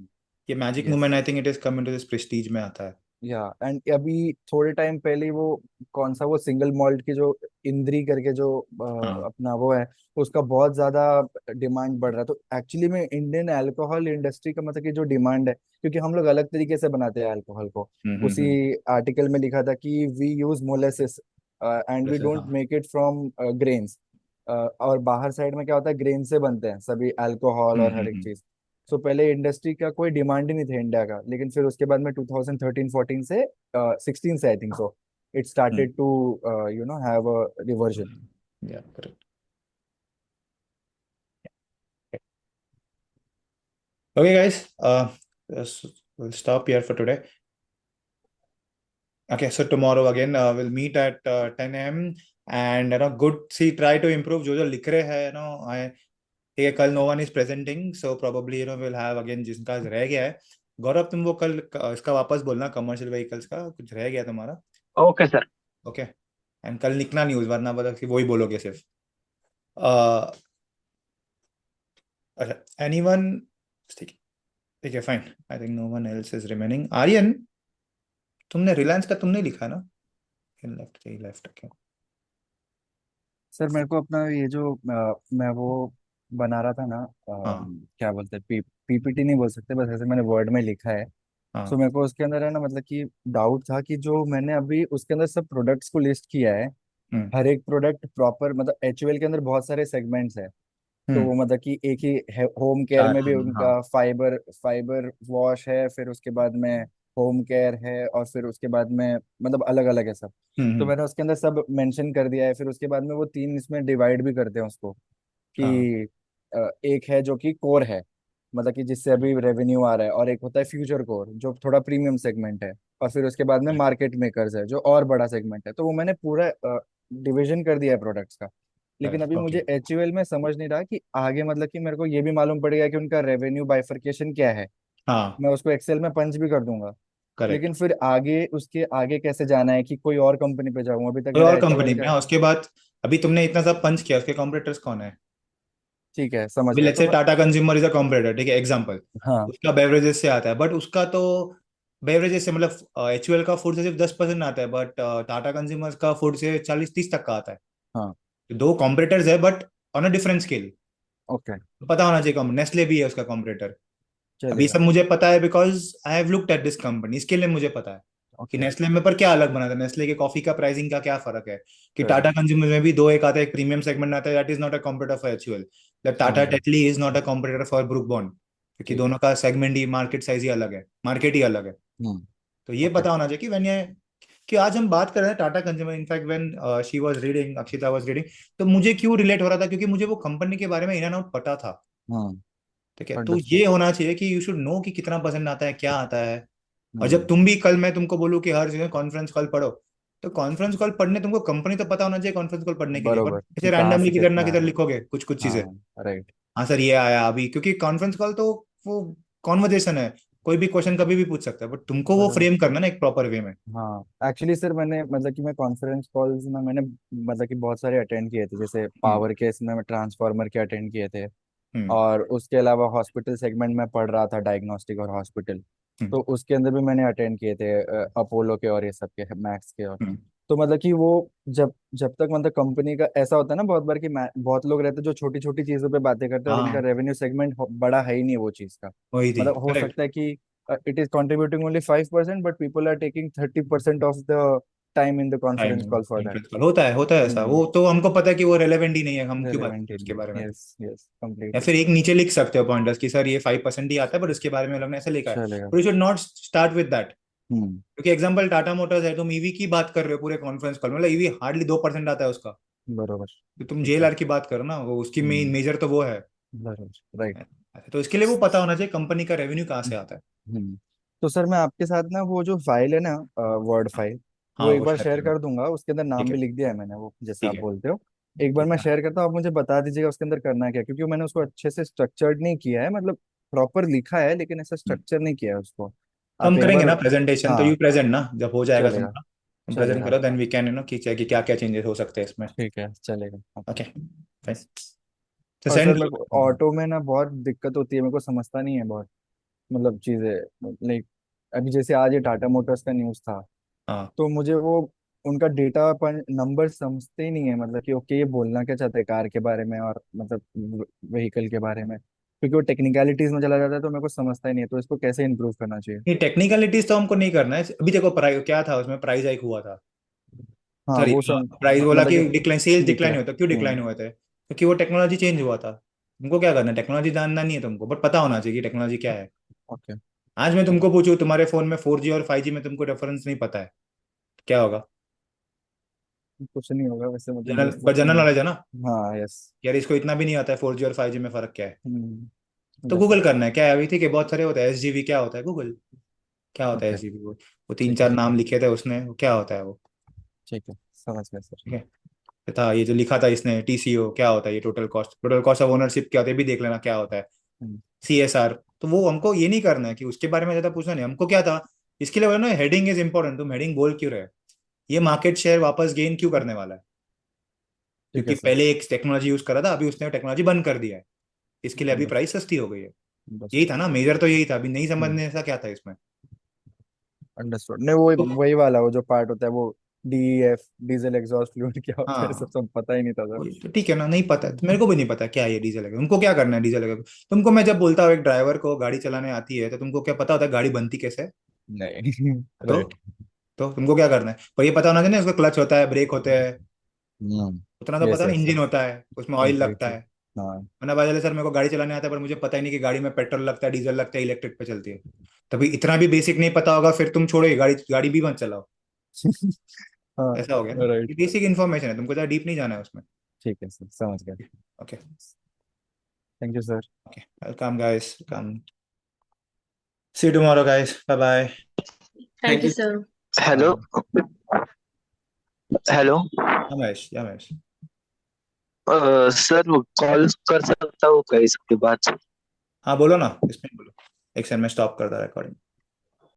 ये magic
yes.
Movement I think it is coming to this prestige में आता है।
या एंड अभी थोड़े टाइम पहले वो कौन सा वो सिंगल मॉल्ट की जो इंद्री करके जो
हाँ,
अपना वो है, उसका बहुत ज्यादा डिमांड बढ़ रहा है. तो एक्चुअली में इंडियन अल्कोहल इंडस्ट्री का मतलब कि जो डिमांड है, क्योंकि हम लोग अलग तरीके से बनाते हैं अल्कोहल को. उसी
हम्म,
आर्टिकल में लिखा था कि we use molasses and we
जैसे
डोंट
हाँ,
मेक इट फ्रॉम ग्रेन्स. और बाहर साइड में क्या होता है, ग्रेन से बनते हैं सभी अल्कोहल और हर एक
हम्म।
चीज. सो पहले इंडस्ट्री का कोई डिमांड ही नहीं था इंडिया का, लेकिन फिर उसके बाद में 2013-14 से 16 से I think so it
hmm,
started to have a reversion.
Yeah correct. Okay guys, we'll stop here for today. Okay, so tomorrow again we'll meet at 10 a.m. and good, see, try to improve जो जो लिख रहे हैं, I ठीक है, कल no one is presenting, so probably we'll have again जिनका रह गया है। गौरव, तुम वो कल इसका वापस बोलना, कमर्शियल व्हीकल्स का कुछ रह गया तुम्हारा।
Okay sir.
ओके, एंड कल लिखना न्यूज, वरना बोला कि वही बोलोगे सिर्फ। uh, अच्छा, एनीवन, ठीक है, ठीक है, fine, I think no one else is remaining. Aryan, तुमने रिलायंस का तुमने लिखा ना, लेफ्ट लेफ्ट, ओके।
सर मेरे को अपना ये जो मैं वो बना रहा था ना,
हाँ,
क्या बोलते हैं, पीपीटी नहीं बोल सकते, बस ऐसे मैंने वर्ड में लिखा है. सो
हाँ,
मेरे को उसके अंदर है ना, मतलब कि डाउट था कि जो मैंने अभी उसके अंदर सब प्रोडक्ट्स को लिस्ट किया है,
हम्म,
हर एक प्रोडक्ट प्रॉपर, मतलब एचयूएल के अंदर बहुत सारे सेगमेंट्स है. तो
हम्म,
वो मतलब कि एक ही होम केयर
चार
में भी
हैं, हाँ,
उनका फाइबर फाइबर वॉश है, फिर उसके बाद में होम केयर है, और फिर उसके बाद में मतलब अलग अलग है सब. तो
हम्म,
मैंने उसके अंदर सब मेंशन कर दिया है. फिर उसके बाद में वो तीन इसमें डिवाइड भी करते हैं उसको
हाँ,
कि एक है जो कि कोर है, मतलब कि जिससे अभी रेवेन्यू आ रहा है, और एक होता है फ्यूचर कोर जो थोड़ा प्रीमियम सेगमेंट है, और फिर उसके बाद में मार्केट मेकर्स है जो और बड़ा सेगमेंट है. तो वो मैंने पूरा डिवीजन कर दिया है प्रोडक्ट्स का. लेकिन
करेक्ट,
अभी
ओके,
मुझे एचयूएल में समझ नहीं रहा कि आगे, मतलब कि मेरे को ये भी मालूम पड़ेगा कि उनका रेवेन्यू बाइफरकेशन क्या है.
हाँ,
मैं उसको एक्सेल में पंच भी कर दूंगा,
करेक्ट।
लेकिन फिर आगे उसके आगे कैसे जाना है, कि कोई और कंपनी पे जाऊँ, अभी तक
कोई
मेरा
और
एचयूएल
कंपनी में,
का.
हाँ, उसके बाद अभी तुमने इतना सब पंच किया, उसके कॉम्पिटिटर्स कौन है?
ठीक है, समझ
अभी
गया
लेट्स
तो
से Tata consumer is a competitor, ठीक है, एग्जांपल,
हाँ.
उसका बेवरेजेस से आता है, बट उसका तो बेवरेजेस से मतलब एचयूएल का फूड से सिर्फ 10% आता है, बट टाटा कंज्यूमर्स का फूड से 40-30 तक का आता है।
हाँ.
तो दो कॉम्पिटिटर्स है but on a different scale.
Okay.
पता होना चाहिए, नेस्ले भी है उसका कॉम्पिटिटर। अभी
चलेगा.
सब मुझे पता है because I have looked at this company, इसके लिए मुझे पता है कि
ओके.
नेस्ले में पर क्या अलग बना था, नेस्ले के कॉफी का प्राइसिंग का क्या फर्क है, कि टाटा
करेक्ट.
कंज्यूमर में भी दो एक आता है, एक प्रीमियम सेगमेंट आता है, that is not a competitor for HUL. Tata
समझ गया.
Tetley is not a competitor for book bond, क्योंकि
ठीक है.
दोनों का सेगमेंट ही, मार्केट साइज ही अलग है, मार्केट ही अलग है।
हम्म.
तो ये
ओके.
पता होना चाहिए कि व्हेन ये, कि आज हम बात कर रहे हैं Tata consumer, in fact when she was reading, Akshita was reading, तो मुझे क्यों रिलेट हो रहा था, क्योंकि मुझे वो कंपनी के बारे में इन एंड आउट पता था।
हम्म.
ठीक है, तो
अंडरस्टूड.
ये होना चाहिए कि यू शुड नो कि कितना परसेंट आता है, क्या आता है, और जब तुम भी कल मैं तुमको बोलूँ कि हर जगह कॉन्फ्रेंस कॉल पढ़ो, तो कॉन्फ्रेंस कॉल पढ़ने तुमको कंपनी तो पता होना चाहिए कॉन्फ्रेंस कॉल पढ़ने के लिए, पर
बरोबर
ऐसे
कि कहाँ
रैंडमली
से
किधर ना
कितना
किधर
है।
लिखोगे कुछ कुछ चीजें।
हाँ राइट।
हाँ सर ये आया अभी, क्योंकि कॉन्फ्रेंस कॉल तो वो कॉन्वर्जेशन है, कोई भी क्वेश्चन कभी भी पूछ सकता है, बट तुमको वो
बरोबर।
फ्रेम करना ना एक प्रॉपर वे में।
हाँ एक्चुअली सर मैंने मतलब कि मैं कॉन्फ्रेंस कॉल्स में मैंने मतलब कि बहुत सारे अटेंड किए थे, जैसे
हम्म
पावर के इसमें मैं ट्रांसफार्मर के अटेंड किए थे।
हम्म
और उसके अलावा हॉस्पिटल सेगमेंट में पढ़ रहा था, डायग्नोस्टिक और हॉस्पिटल।
हम्म
तो उसके अंदर भी मैंने अटेंड किए थे, अपोलो के और ये सब के, मैक्स के और।
हम्म।
तो मतलब कि वो जब जब तक मतलब कंपनी का ऐसा होता है ना, बहुत बार कि बहुत लोग रहते हैं जो छोटी छोटी चीजों पे बातें करते हैं और उनका
हाँ
रेवेन्यू सेगमेंट बड़ा है ही नहीं वो चीज का।
वही थी,
मतलब हो
करेक्ट।
सकता है कि it is contributing only 5%, but people are taking 30% of the time in the
time
conference call for that.
Conference call होता है ऐसा,
हम्म।
वो तो हमको पता है कि वो रेलेवेंट ही नहीं है, हम क्यों बात
रेलेवेंट
करें उसके
नहीं।
बारे में।
यस यस
या
कंप्लीटली।
फिर एक नीचे लिख सकते हो पॉइंटर्स कि सर ये 5% ही आता है, पर उसके बारे में हम लोग ने ऐसे लिखा है,
चलेगा।
But you should not start with that.
Hmm.
क्योंकि एग्जांपल टाटा मोटर्स है, तुम ईवी की बात कर रहे हो पूरे कॉन्फ्रेंस कॉल में, मतलब ईवी हार्डली 2% आता है उसका,
बरोबर।
तो तुम
ठीक है।
जेएलआर की बात करो ना, वो उसकी मेन
हम्म।
मेजर तो वो है।
बरोबर राइट।
तो इसके लिए वो पता होना चाहिए कंपनी का रेवेन्यू कहाँ से आता है।
हम्म। तो सर मैं आपके साथ ना वो जो फाइल है ना, वर्ड
हाँ
फाइल, वो
हाँ,
एक
वो
बार
शेयर
शेयर
करो।
कर दूंगा, उसके अंदर
ठीक
नाम
है
भी लिख दिया है मैंने, वो जैसे
ठीक
आप
है
बोलते हो। एक बार
ठीक
मैं
है।
शेयर करता हूँ, आप मुझे बता दीजिएगा उसके अंदर करना क्या है, क्योंकि मैंने उसको अच्छे से स्ट्रक्चर्ड नहीं किया है, मतलब प्रॉपर लिखा है लेकिन ऐसा
हम्म।
स्ट्रक्चर नहीं किया है उसको।
तो
आप
हम
एक
करेंगे
बार।
ना प्रेजेंटेशन, तो
हाँ
यू प्रेजेंट ना, जब हो जाएगा
चलेगा।
तुम्हारा तुम प्रेजेंट
चलेगा।
करो, देन वी कैन कि क्या क्या चेंजेस हो सकते हैं इसमें।
ठीक है चलेगा।
ओके फाइन, तो
और सर
सेंड
मेरे को
करो।
ऑटो में ना बहुत दिक्कत होती है, मेरे को समझता नहीं है बहुत, मतलब चीज़ें लाइक अभी जैसे आज ये टाटा मोटर्स का न्यूज़ था,
हाँ
तो मुझे वो उनका डेटा पर नंबर समझते ही नहीं है, मतलब कि ओके ये बोलना क्या चाहते हैं कार के बारे में और मतलब व्हीकल के बारे में, क्योंकि वो टेक्निकलिटीज में चला जाता है तो मेरे को समझता ही नहीं है, तो इसको कैसे इंप्रूव करना चाहिए।
ये टेक्निकलिटीज तो हमको नहीं करना है अभी। देखो प्राइस क्या था उसमें, प्राइस हाइक हुआ था,
हाँ
सॉरी
वो सब।
प्राइस
हाँ,
बोला
मतलब
कि
कि
डिक्लाइन, सेल्स
दिख
डिक्लाइन
रहा
हुआ था, क्यों
है।
डिक्लाइन हुए थे, क्योंकि वो टेक्नोलॉजी चेंज हुआ था। तुमको क्या करना है, टेक्नोलॉजी जानना नहीं है तुमको, बट पता होना चाहिए कि टेक्नोलॉजी क्या है।
ओके।
आज मैं तुमको पूछूं तुम्हारे फोन में 4G और 5G में तुमको रेफरेंस नहीं पता है, क्या होगा।
कुछ नहीं होगा वैसे, मतलब
जनरल,
जैसे
पर जनरल
कि।
नॉलेज है ना,
हाँ यस।
यार इसको इतना भी नहीं आता है 4G और 5G में फर्क क्या है। तो
जैसे।
गूगल करना है क्या है अभी, ठीक है, बहुत सारे होता है, SGV क्या होता है, गूगल क्या होता है
ओके।
SGV, वो तीन
ठीक है।
चार नाम लिखे थे उसने, वो क्या होता है वो।
ठीक है समझ गया सर।
ठीक है, था ये जो लिखा था इसने, TCO क्या होता है, ये टोटल कॉस्ट ऑफ ओनरशिप क्या होता है, ये भी देख लेना क्या होता है।
हम्म,
CSR, तो वो हमको ये नहीं करना है कि उसके बारे में ज्यादा पूछना नहीं हमको, क्या था इसके लिए बोला ना, हेडिंग इज इंपॉर्टेंट, तुम हेडिंग बोल क्यों रहे, ये मार्केट शेयर वापस गेन क्यों करने वाला है,
ठीक है
क्योंकि
सर।
पहले एक टेक्नोलॉजी यूज करा था, अभी उसने टेक्नोलॉजी बंद कर दिया है, इसके लिए अभी
बस
प्राइस सस्ती हो गई है।
बस।
यही था ना मेजर, तो यही था, अभी नहीं
हम्म।
समझने ऐसा क्या था इसमें।
अंडरस्टूड। नहीं वो
तो
वही वाला वो जो पार्ट होता है वो, DEF, डीजल एग्जॉस्ट फ्लूइड क्या होता है, सब
हाँ
सब पता ही नहीं था सर।
तो ठीक है ना, नहीं पता है तो मेरे को भी नहीं पता क्या है ये डीजल है, उनको क्या करना है डीजल है। तुमको मैं जब बोलता हूँ एक ड्राइवर को गाड़ी चलाने आती है, तो तुमको क्या पता होता है गाड़ी बनती कैसे है।
नहीं
तो
राइट।
तो तुमको क्या करना है, पर ये पता होना चाहिए ना, उसका क्लच होता है, ब्रेक होते हैं, उतना तो
यस
पता ना,
यस
इंजन
यस
होता है उसमें ऑयल लगता
कंप्लीटली।
है।
हाँ
वरना भाई सर मेरे को गाड़ी चलाने आता है, पर मुझे पता ही नहीं कि गाड़ी में पेट्रोल लगता है, डीजल लगता है, इलेक्ट्रिक पे चलती है। तभी इतना भी बेसिक नहीं पता होगा, फिर तुम छोड़ो ये गाड़ी, गाड़ी भी मत चलाओ।
हाँ
ऐसा हो गया ना,
राइट।
ये बेसिक इन्फॉर्मेशन है, तुमको ज़्यादा डीप नहीं जाना है उसमें।
ठीक है सर समझ गया।
Okay
thank you sir.
Okay, welcome guys, welcome, see you tomorrow guys, bye bye.
Thank
thank
you,
you.
sir.
हाँ
हेलो। हेलो।
हाँ महेश, या महेश।
सर कॉल कर सकता हूँ क्या इसके बाद?
हाँ बोलो ना, इसमें बोलो, एक सेकंड में स्टॉप कर दो रिकॉर्डिंग।